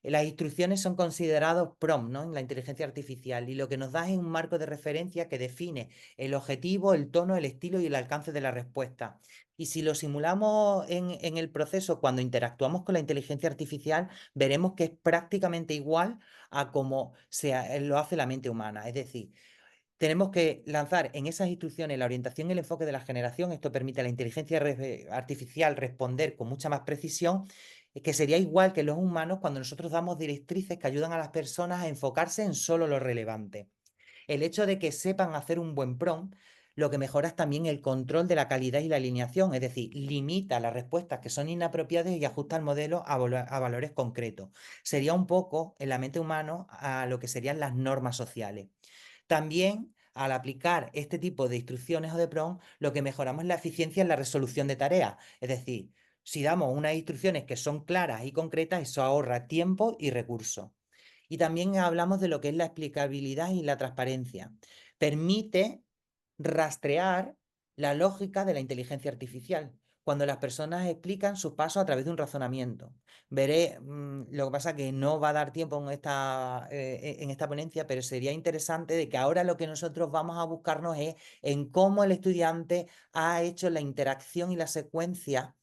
Las instrucciones son considerados prompts, ¿no? En la inteligencia artificial, y lo que nos da es un marco de referencia que define el objetivo, el tono, el estilo y el alcance de la respuesta. Y si lo simulamos en el proceso, cuando interactuamos con la inteligencia artificial, veremos que es prácticamente igual a como lo hace la mente humana. Es decir, tenemos que lanzar en esas instrucciones la orientación y el enfoque de la generación. Esto permite a la inteligencia artificial responder con mucha más precisión, que sería igual que los humanos cuando nosotros damos directrices que ayudan a las personas a enfocarse en solo lo relevante. El hecho de que sepan hacer un buen prompt, lo que mejora es también el control de la calidad y la alineación, es decir, limita las respuestas que son inapropiadas y ajusta el modelo a valores concretos. Sería un poco, en la mente humana, a lo que serían las normas sociales. También, al aplicar este tipo de instrucciones o de prompt, lo que mejoramos es la eficiencia en la resolución de tareas. Es decir, si damos unas instrucciones que son claras y concretas, eso ahorra tiempo y recursos. Y también hablamos de lo que es la explicabilidad y la transparencia. Permite rastrear la lógica de la inteligencia artificial cuando las personas explican sus pasos a través de un razonamiento. Lo que pasa es que no va a dar tiempo en esta ponencia, pero sería interesante de que ahora lo que nosotros vamos a buscarnos es en cómo el estudiante ha hecho la interacción y la secuencia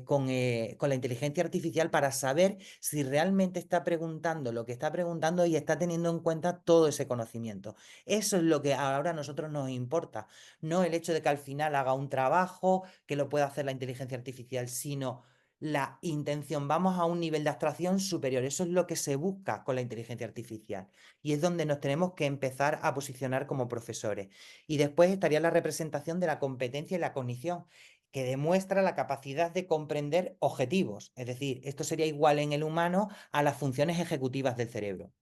con la inteligencia artificial, para saber si realmente está preguntando lo que está preguntando y está teniendo en cuenta todo ese conocimiento. Eso es lo que ahora a nosotros nos importa, no el hecho de que al final haga un trabajo que lo pueda hacer la inteligencia artificial, sino la intención. Vamos a un nivel de abstracción superior. Eso es lo que se busca con la inteligencia artificial, y es donde nos tenemos que empezar a posicionar como profesores. Y después estaría la representación de la competencia y la cognición, que demuestra la capacidad de comprender objetivos. Es decir, esto sería igual en el humano a las funciones ejecutivas del cerebro.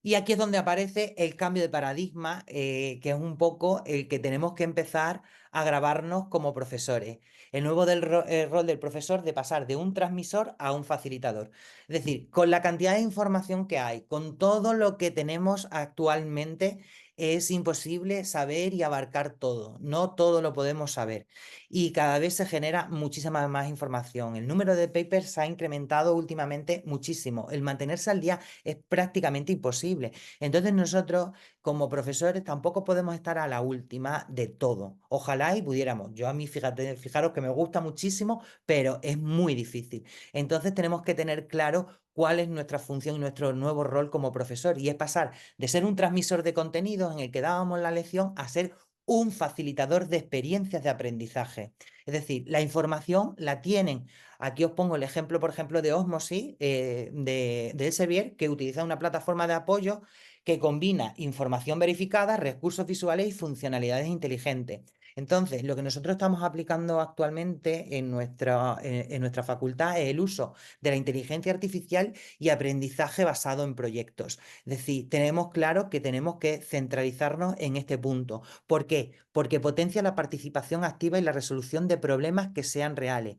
Y aquí es donde aparece el cambio de paradigma, que es un poco el que tenemos que empezar a grabarnos como profesores. El nuevo rol del profesor, de pasar de un transmisor a un facilitador. Es decir, con la cantidad de información que hay, con todo lo que tenemos actualmente, es imposible saber y abarcar todo. No todo lo podemos saber. Y cada vez se genera muchísima más información. El número de papers se ha incrementado últimamente muchísimo. El mantenerse al día es prácticamente imposible. Entonces nosotros, como profesores, tampoco podemos estar a la última de todo. Ojalá y pudiéramos. Yo a mí, fijaros que me gusta muchísimo, pero es muy difícil. Entonces tenemos que tener claro cuál es nuestra función y nuestro nuevo rol como profesor, y es pasar de ser un transmisor de contenidos en el que dábamos la lección a ser un facilitador de experiencias de aprendizaje. Es decir, la información la tienen. Aquí os pongo el ejemplo, por ejemplo, de Osmosis, de Elsevier, que utiliza una plataforma de apoyo que combina información verificada, recursos visuales y funcionalidades inteligentes. Entonces, lo que nosotros estamos aplicando actualmente en nuestra facultad es el uso de la inteligencia artificial y aprendizaje basado en proyectos. Es decir, tenemos claro que tenemos que centralizarnos en este punto. ¿Por qué? Porque potencia la participación activa y la resolución de problemas que sean reales.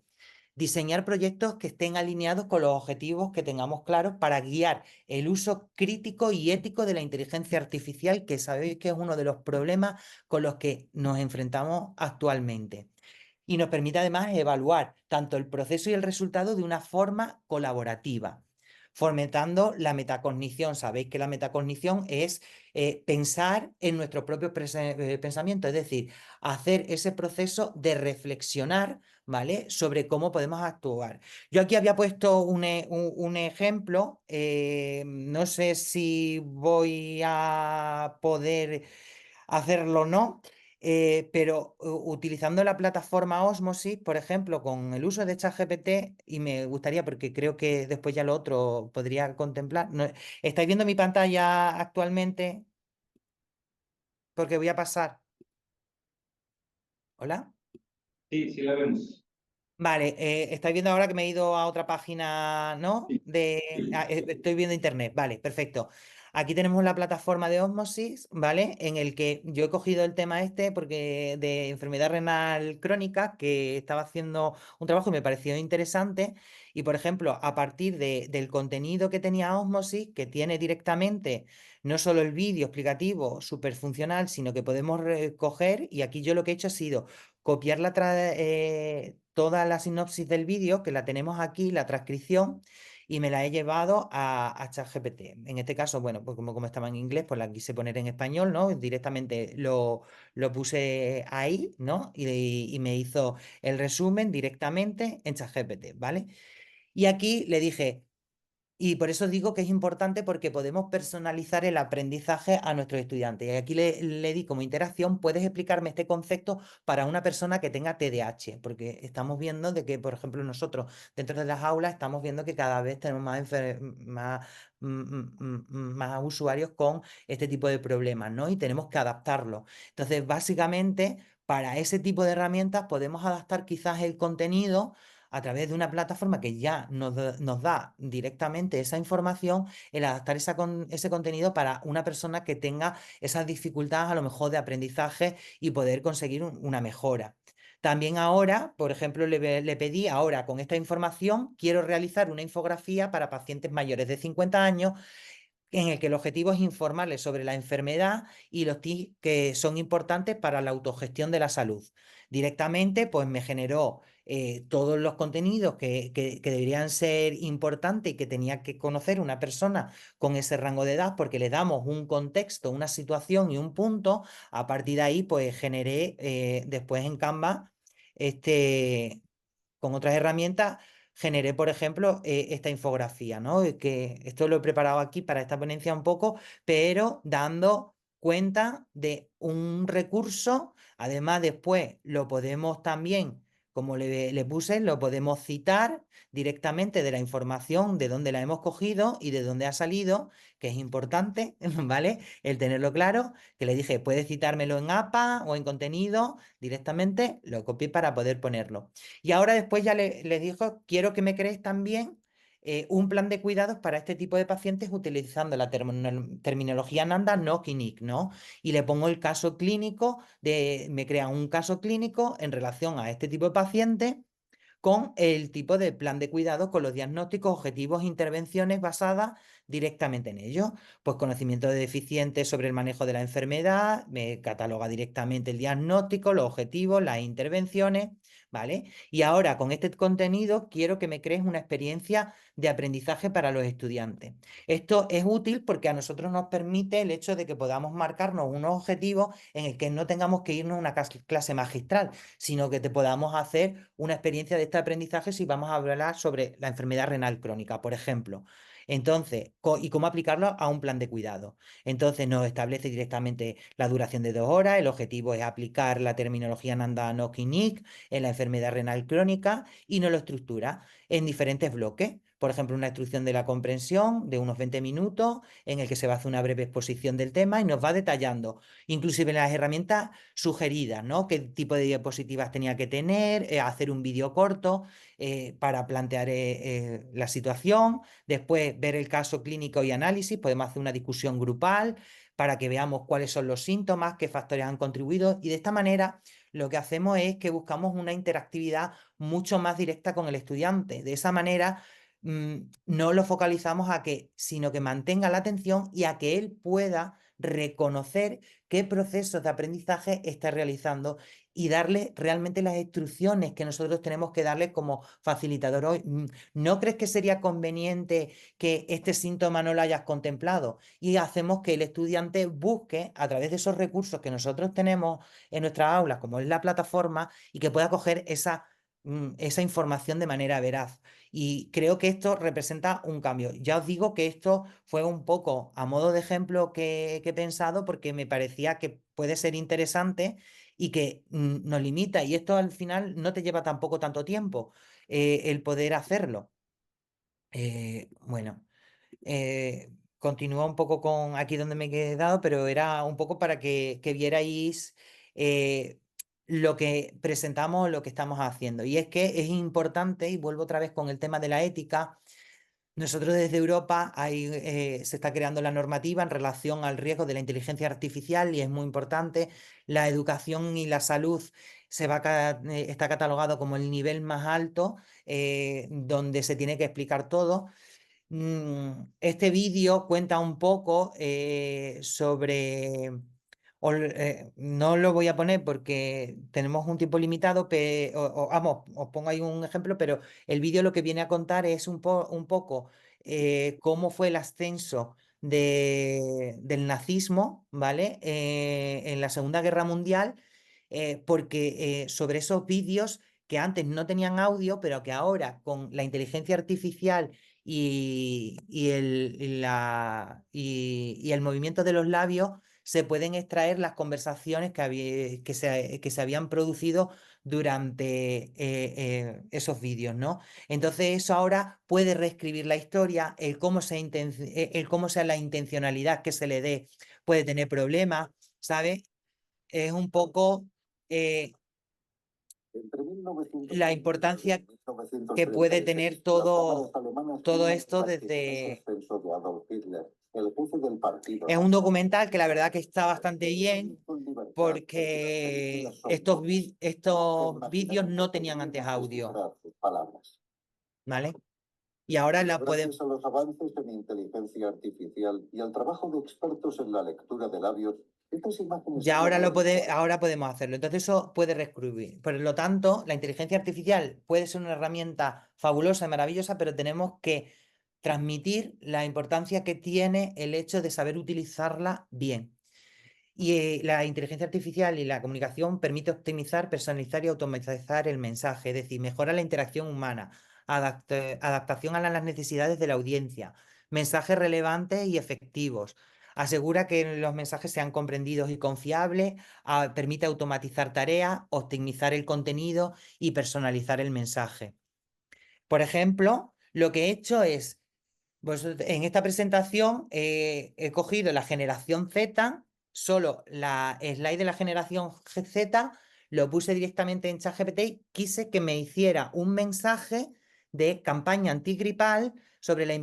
Diseñar proyectos que estén alineados con los objetivos que tengamos claros para guiar el uso crítico y ético de la inteligencia artificial, que sabéis que es uno de los problemas con los que nos enfrentamos actualmente. Y nos permite además evaluar tanto el proceso y el resultado de una forma colaborativa, fomentando la metacognición. Sabéis que la metacognición es pensar en nuestros propios pensamientos, es decir, hacer ese proceso de reflexionar, ¿vale?, sobre cómo podemos actuar. Yo aquí había puesto un ejemplo, no sé si voy a poder hacerlo o no, pero utilizando la plataforma Osmosis, por ejemplo, con el uso de ChatGPT, y me gustaría, porque creo que después ya lo otro podría contemplar. ¿Estáis viendo mi pantalla actualmente? Porque voy a pasar. ¿Hola? Sí, sí la vemos. Vale, estáis viendo ahora que me he ido a otra página, ¿no? Sí. Estoy viendo internet, vale, perfecto. Aquí tenemos la plataforma de Osmosis, ¿vale? En el que yo he cogido el tema porque de enfermedad renal crónica, que estaba haciendo un trabajo y me pareció interesante. Y, por ejemplo, a partir del contenido que tenía Osmosis, que tiene directamente no solo el vídeo explicativo súper funcional, sino que podemos coger, y aquí yo lo que he hecho ha sido copiar toda la sinopsis del vídeo, que la tenemos aquí, la transcripción, y me la he llevado a ChatGPT. En este caso, bueno, pues como estaba en inglés, pues la quise poner en español, ¿no? Directamente lo puse ahí, ¿no? Y me hizo el resumen directamente en ChatGPT, ¿vale? Y aquí le dije, y por eso digo que es importante, porque podemos personalizar el aprendizaje a nuestros estudiantes. Y aquí le di como interacción: ¿puedes explicarme este concepto para una persona que tenga TDAH? Porque estamos viendo de que, por ejemplo, nosotros dentro de las aulas estamos viendo que cada vez tenemos más usuarios con este tipo de problemas, ¿no? Y tenemos que adaptarlo. Entonces, básicamente, para ese tipo de herramientas podemos adaptar quizás el contenido a través de una plataforma que ya nos da directamente esa información, el adaptar ese contenido para una persona que tenga esas dificultades a lo mejor de aprendizaje y poder conseguir una mejora. También ahora, por ejemplo, le pedí, ahora con esta información, quiero realizar una infografía para pacientes mayores de 50 años, en el que el objetivo es informarles sobre la enfermedad y los tips que son importantes para la autogestión de la salud. Directamente, pues me generó todos los contenidos que deberían ser importantes y que tenía que conocer una persona con ese rango de edad, porque le damos un contexto, una situación y un punto. A partir de ahí, pues generé después en Canva, con otras herramientas, generé, por ejemplo, esta infografía, ¿no? Que esto lo he preparado aquí para esta ponencia un poco, pero dando cuenta de un recurso. Además, después lo podemos también, como le puse, lo podemos citar directamente de la información, de dónde la hemos cogido y de dónde ha salido, que es importante, ¿vale? El tenerlo claro, que le dije, puedes citármelo en APA o en contenido, directamente lo copié para poder ponerlo. Y ahora después ya les dijo, quiero que me crees también un plan de cuidados para este tipo de pacientes utilizando la terminología NANDA, NOC y NIC, ¿no? Y le pongo el caso clínico, me crea un caso clínico en relación a este tipo de paciente, con el tipo de plan de cuidado, con los diagnósticos, objetivos, intervenciones basadas directamente en ello. Pues conocimiento deficiente sobre el manejo de la enfermedad, me cataloga directamente el diagnóstico, los objetivos, las intervenciones, ¿vale? Y ahora con este contenido quiero que me crees una experiencia de aprendizaje para los estudiantes. Esto es útil porque a nosotros nos permite el hecho de que podamos marcarnos unos objetivos en el que no tengamos que irnos a una clase magistral, sino que te podamos hacer una experiencia de este aprendizaje si vamos a hablar sobre la enfermedad renal crónica, por ejemplo. Entonces, y cómo aplicarlo a un plan de cuidado. Entonces, nos establece directamente la duración de 2 horas. El objetivo es aplicar la terminología Nanda-Nock-Nick en la enfermedad renal crónica y nos lo estructura en diferentes bloques. Por ejemplo, una instrucción de la comprensión de unos 20 minutos en el que se va a hacer una breve exposición del tema y nos va detallando, inclusive las herramientas sugeridas, ¿no? Qué tipo de diapositivas tenía que tener, hacer un vídeo corto para plantear la situación, después ver el caso clínico y análisis, podemos hacer una discusión grupal para que veamos cuáles son los síntomas, qué factores han contribuido y de esta manera lo que hacemos es que buscamos una interactividad mucho más directa con el estudiante. De esa manera no lo focalizamos sino que mantenga la atención y a que él pueda reconocer qué procesos de aprendizaje está realizando y darle realmente las instrucciones que nosotros tenemos que darle como facilitador hoy. ¿No crees que sería conveniente que este síntoma no lo hayas contemplado? Y hacemos que el estudiante busque a través de esos recursos que nosotros tenemos en nuestras aulas, como es la plataforma, y que pueda coger esa información de manera veraz. Y creo que esto representa un cambio. Ya os digo que esto fue un poco a modo de ejemplo que he pensado porque me parecía que puede ser interesante y que nos limita. Y esto al final no te lleva tampoco tanto tiempo el poder hacerlo. Bueno, continúa un poco con aquí donde me he quedado, pero era un poco para que vierais lo que presentamos, lo que estamos haciendo. Y es que es importante, y vuelvo otra vez con el tema de la ética, nosotros desde Europa se está creando la normativa en relación al riesgo de la inteligencia artificial y es muy importante. La educación y la salud está catalogado como el nivel más alto donde se tiene que explicar todo. Este vídeo cuenta un poco sobre... no lo voy a poner porque tenemos un tiempo limitado, vamos, os pongo ahí un ejemplo, pero el vídeo lo que viene a contar es un poco cómo fue el ascenso del nazismo, ¿vale? En la Segunda Guerra Mundial, porque sobre esos vídeos que antes no tenían audio, pero que ahora con la inteligencia artificial y el movimiento de los labios se pueden extraer las conversaciones que se habían producido durante esos vídeos, ¿no? Entonces eso ahora puede reescribir la historia, el cómo sea la intencionalidad que se le dé puede tener problemas, ¿sabes? Es un poco la importancia que puede tener todo esto desde... Es un documental que la verdad que está bastante bien porque estos vídeos no tenían antes audio, ¿vale? Y ahora la podemos... Gracias a los avances en inteligencia artificial y al trabajo de expertos en la lectura de labios, estas imágenes... Ya ahora podemos hacerlo. Entonces eso puede reescribir. Por lo tanto, la inteligencia artificial puede ser una herramienta fabulosa y maravillosa, pero tenemos que transmitir la importancia que tiene el hecho de saber utilizarla bien. Y la inteligencia artificial y la comunicación permite optimizar, personalizar y automatizar el mensaje, es decir, mejora la interacción humana, adaptación a las necesidades de la audiencia, mensajes relevantes y efectivos, asegura que los mensajes sean comprendidos y confiables, permite automatizar tareas, optimizar el contenido y personalizar el mensaje. Por ejemplo, lo que he hecho es, en esta presentación he cogido la generación Z, solo la slide de la generación Z, lo puse directamente en ChatGPT, quise que me hiciera un mensaje de campaña antigripal sobre la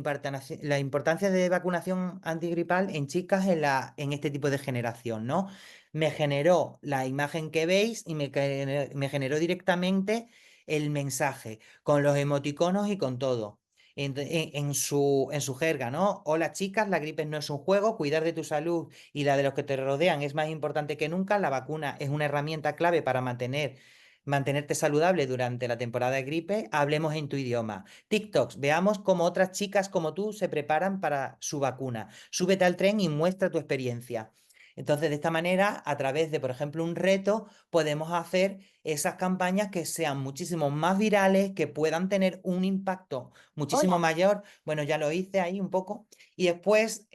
importancia de vacunación antigripal en chicas en este tipo de generación, ¿no? Me generó la imagen que veis y me generó directamente el mensaje, con los emoticonos y con todo. en su jerga, ¿no? Hola chicas, la gripe no es un juego, cuidar de tu salud y la de los que te rodean es más importante que nunca. La vacuna es una herramienta clave para mantenerte saludable durante la temporada de gripe. Hablemos en tu idioma. TikToks, veamos cómo otras chicas como tú se preparan para su vacuna. Súbete al tren y muestra tu experiencia. Entonces, de esta manera, a través de, por ejemplo, un reto, podemos hacer esas campañas que sean muchísimo más virales, que puedan tener un impacto muchísimo mayor. Bueno, ya lo hice ahí un poco. Y después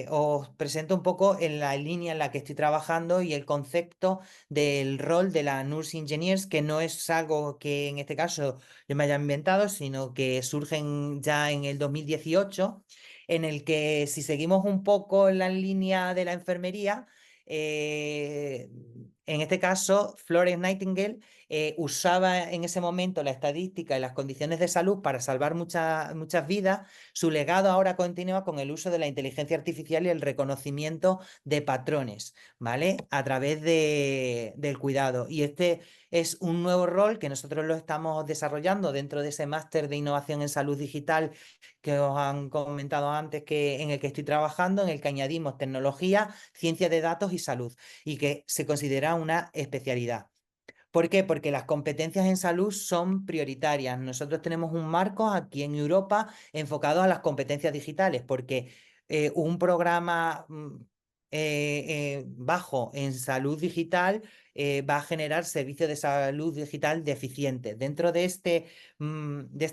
os presento un poco en la línea en la que estoy trabajando y el concepto del rol de la Nurse Engineers, que no es algo que en este caso yo me haya inventado, sino que surgen ya en el 2018, en el que si seguimos un poco en la línea de la enfermería, en este caso, Florence Nightingale usaba en ese momento la estadística y las condiciones de salud para salvar muchas vidas. Su legado ahora continúa con el uso de la inteligencia artificial y el reconocimiento de patrones, ¿vale? A través del cuidado. Y este es un nuevo rol que nosotros lo estamos desarrollando dentro de ese máster de innovación en salud digital que os han comentado antes, en el que estoy trabajando, en el que añadimos tecnología, ciencia de datos y salud, y que se considera una especialidad. ¿Por qué? Porque las competencias en salud son prioritarias. Nosotros tenemos un marco aquí en Europa enfocado a las competencias digitales, porque un programa bajo en salud digital va a generar servicios de salud digital deficientes. Dentro de este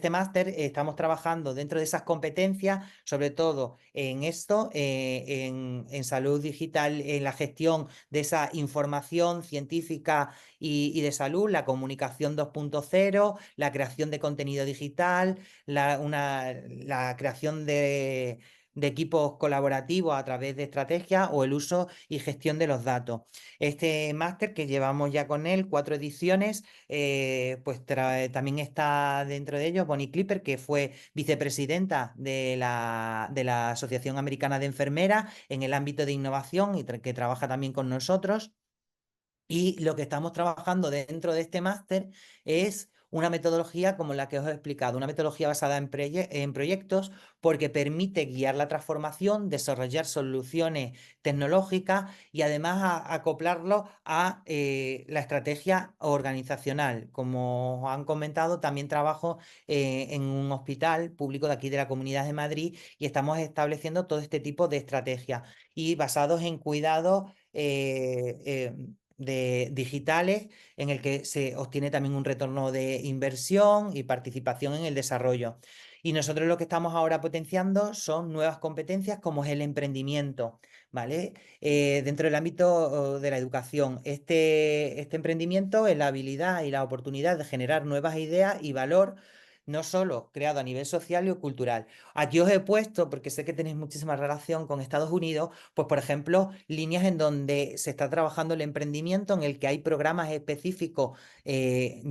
máster estamos trabajando dentro de esas competencias, sobre todo en esto, en salud digital, en la gestión de esa información científica y de salud, la comunicación 2.0, la creación de contenido digital, la creación de equipos colaborativos a través de estrategias o el uso y gestión de los datos. Este máster, que llevamos ya con él 4 ediciones, pues también está dentro de ellos Bonnie Clipper, que fue vicepresidenta de la Asociación Americana de Enfermeras en el ámbito de innovación y que trabaja también con nosotros. Y lo que estamos trabajando dentro de este máster es una metodología como la que os he explicado, una metodología basada en proyectos, porque permite guiar la transformación, desarrollar soluciones tecnológicas y además acoplarlo a la estrategia organizacional. Como os han comentado, también trabajo en un hospital público de aquí de la Comunidad de Madrid y estamos estableciendo todo este tipo de estrategias y basados en cuidados digitales, en el que se obtiene también un retorno de inversión y participación en el desarrollo. Y nosotros lo que estamos ahora potenciando son nuevas competencias como es el emprendimiento, ¿vale? Dentro del ámbito de la educación, este emprendimiento es la habilidad y la oportunidad de generar nuevas ideas y valor, no solo creado a nivel social y cultural. Aquí os he puesto, porque sé que tenéis muchísima relación con Estados Unidos, pues por ejemplo, líneas en donde se está trabajando el emprendimiento, en el que hay programas específicos.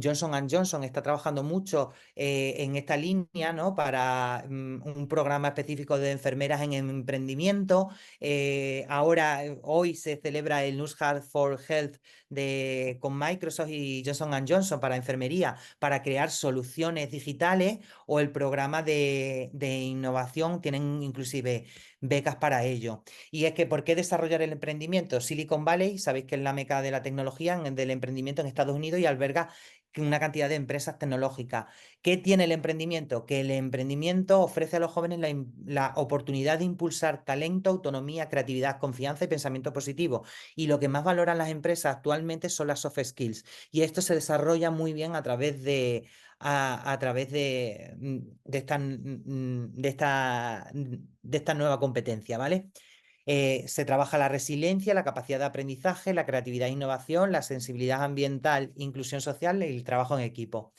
Johnson & Johnson está trabajando mucho en esta línea, ¿no? Para un programa específico de enfermeras en emprendimiento. Hoy se celebra el Nurse Hub for Health con Microsoft y Johnson & Johnson para enfermería, para crear soluciones digitales, o el programa de innovación, tienen inclusive becas para ello. Y es que, ¿por qué desarrollar el emprendimiento? Silicon Valley, sabéis que es la meca de la tecnología, del emprendimiento en Estados Unidos, y alberga una cantidad de empresas tecnológicas. ¿Qué tiene el emprendimiento? Que el emprendimiento ofrece a los jóvenes la oportunidad de impulsar talento, autonomía, creatividad, confianza y pensamiento positivo. Y lo que más valoran las empresas actualmente son las soft skills. Y esto se desarrolla muy bien a través de esta nueva competencia, ¿vale? Se trabaja la resiliencia, la capacidad de aprendizaje, la creatividad e innovación, la sensibilidad ambiental, inclusión social y el trabajo en equipo.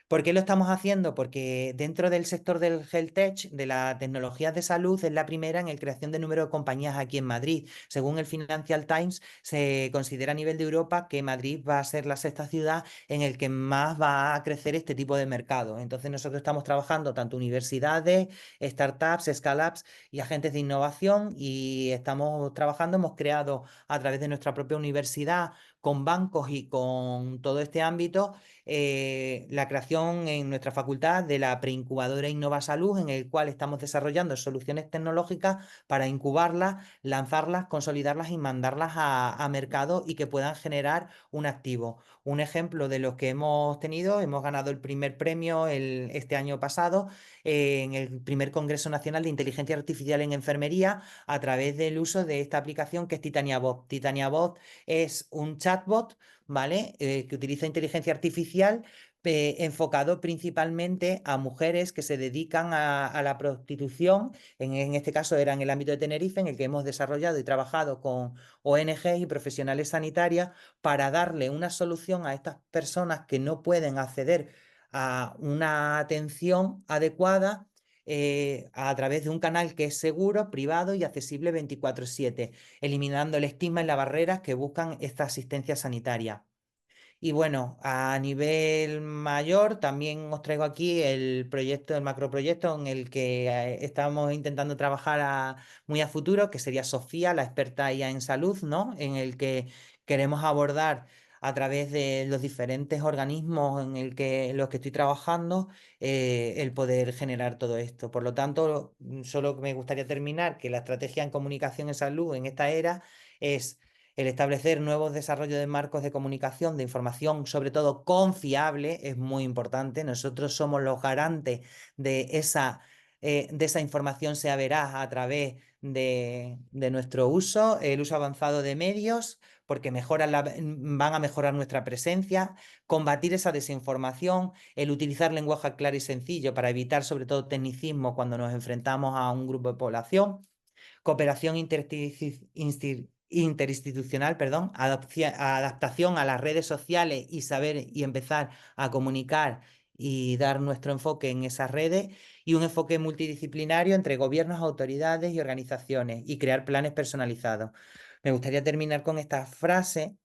¿Por qué lo estamos haciendo? Porque dentro del sector del health tech, de las tecnologías de salud, es la primera en la creación de número de compañías aquí en Madrid. Según el Financial Times, se considera a nivel de Europa que Madrid va a ser la 6ª ciudad en el que más va a crecer este tipo de mercado. Entonces nosotros estamos trabajando tanto universidades, startups, scale-ups y agentes de innovación, y estamos trabajando, hemos creado a través de nuestra propia universidad con bancos y con todo este ámbito, la creación en nuestra facultad de la preincubadora InnovaSalud, en el cual estamos desarrollando soluciones tecnológicas para incubarlas, lanzarlas, consolidarlas y mandarlas a mercado y que puedan generar un activo. Un ejemplo de los que hemos tenido, hemos ganado el primer premio este año pasado en el primer Congreso Nacional de Inteligencia Artificial en Enfermería a través del uso de esta aplicación que es TitaniaBot. TitaniaBot es un chatbot, ¿vale? Que utiliza inteligencia artificial enfocado principalmente a mujeres que se dedican a la prostitución. En este caso era en el ámbito de Tenerife, en el que hemos desarrollado y trabajado con ONGs y profesionales sanitarias para darle una solución a estas personas que no pueden acceder a una atención adecuada a través de un canal que es seguro, privado y accesible 24/7, eliminando el estigma y las barreras que buscan esta asistencia sanitaria. Y bueno, a nivel mayor también os traigo aquí el proyecto, el macroproyecto en el que estamos intentando trabajar muy a futuro, que sería Sofía, la experta IA en salud, ¿no? En el que queremos abordar a través de los diferentes organismos en los que estoy trabajando, el poder generar todo esto. Por lo tanto, solo me gustaría terminar que la estrategia en comunicación en salud en esta era es el establecer nuevos desarrollos de marcos de comunicación, de información, sobre todo confiable, es muy importante. Nosotros somos los garantes de esa información sea veraz a través de nuestro uso, el uso avanzado de medios, porque van a mejorar nuestra presencia, combatir esa desinformación, el utilizar lenguaje claro y sencillo para evitar sobre todo tecnicismo cuando nos enfrentamos a un grupo de población, cooperación interinstitucional, perdón, adaptación a las redes sociales y saber y empezar a comunicar y dar nuestro enfoque en esas redes, y un enfoque multidisciplinario entre gobiernos, autoridades y organizaciones, y crear planes personalizados. Me gustaría terminar con esta frase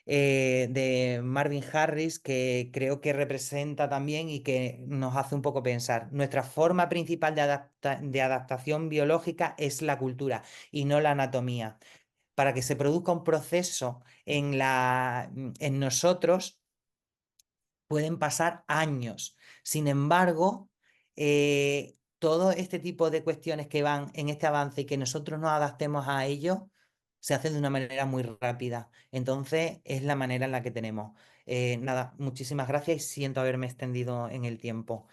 de Marvin Harris, que creo que representa también y que nos hace un poco pensar. Nuestra forma principal de adaptación biológica es la cultura y no la anatomía. Para que se produzca un proceso en nosotros, pueden pasar años. Sin embargo, todo este tipo de cuestiones que van en este avance y que nosotros nos adaptemos a ello, se hace de una manera muy rápida. Entonces, es la manera en la que tenemos. Nada, muchísimas gracias y siento haberme extendido en el tiempo.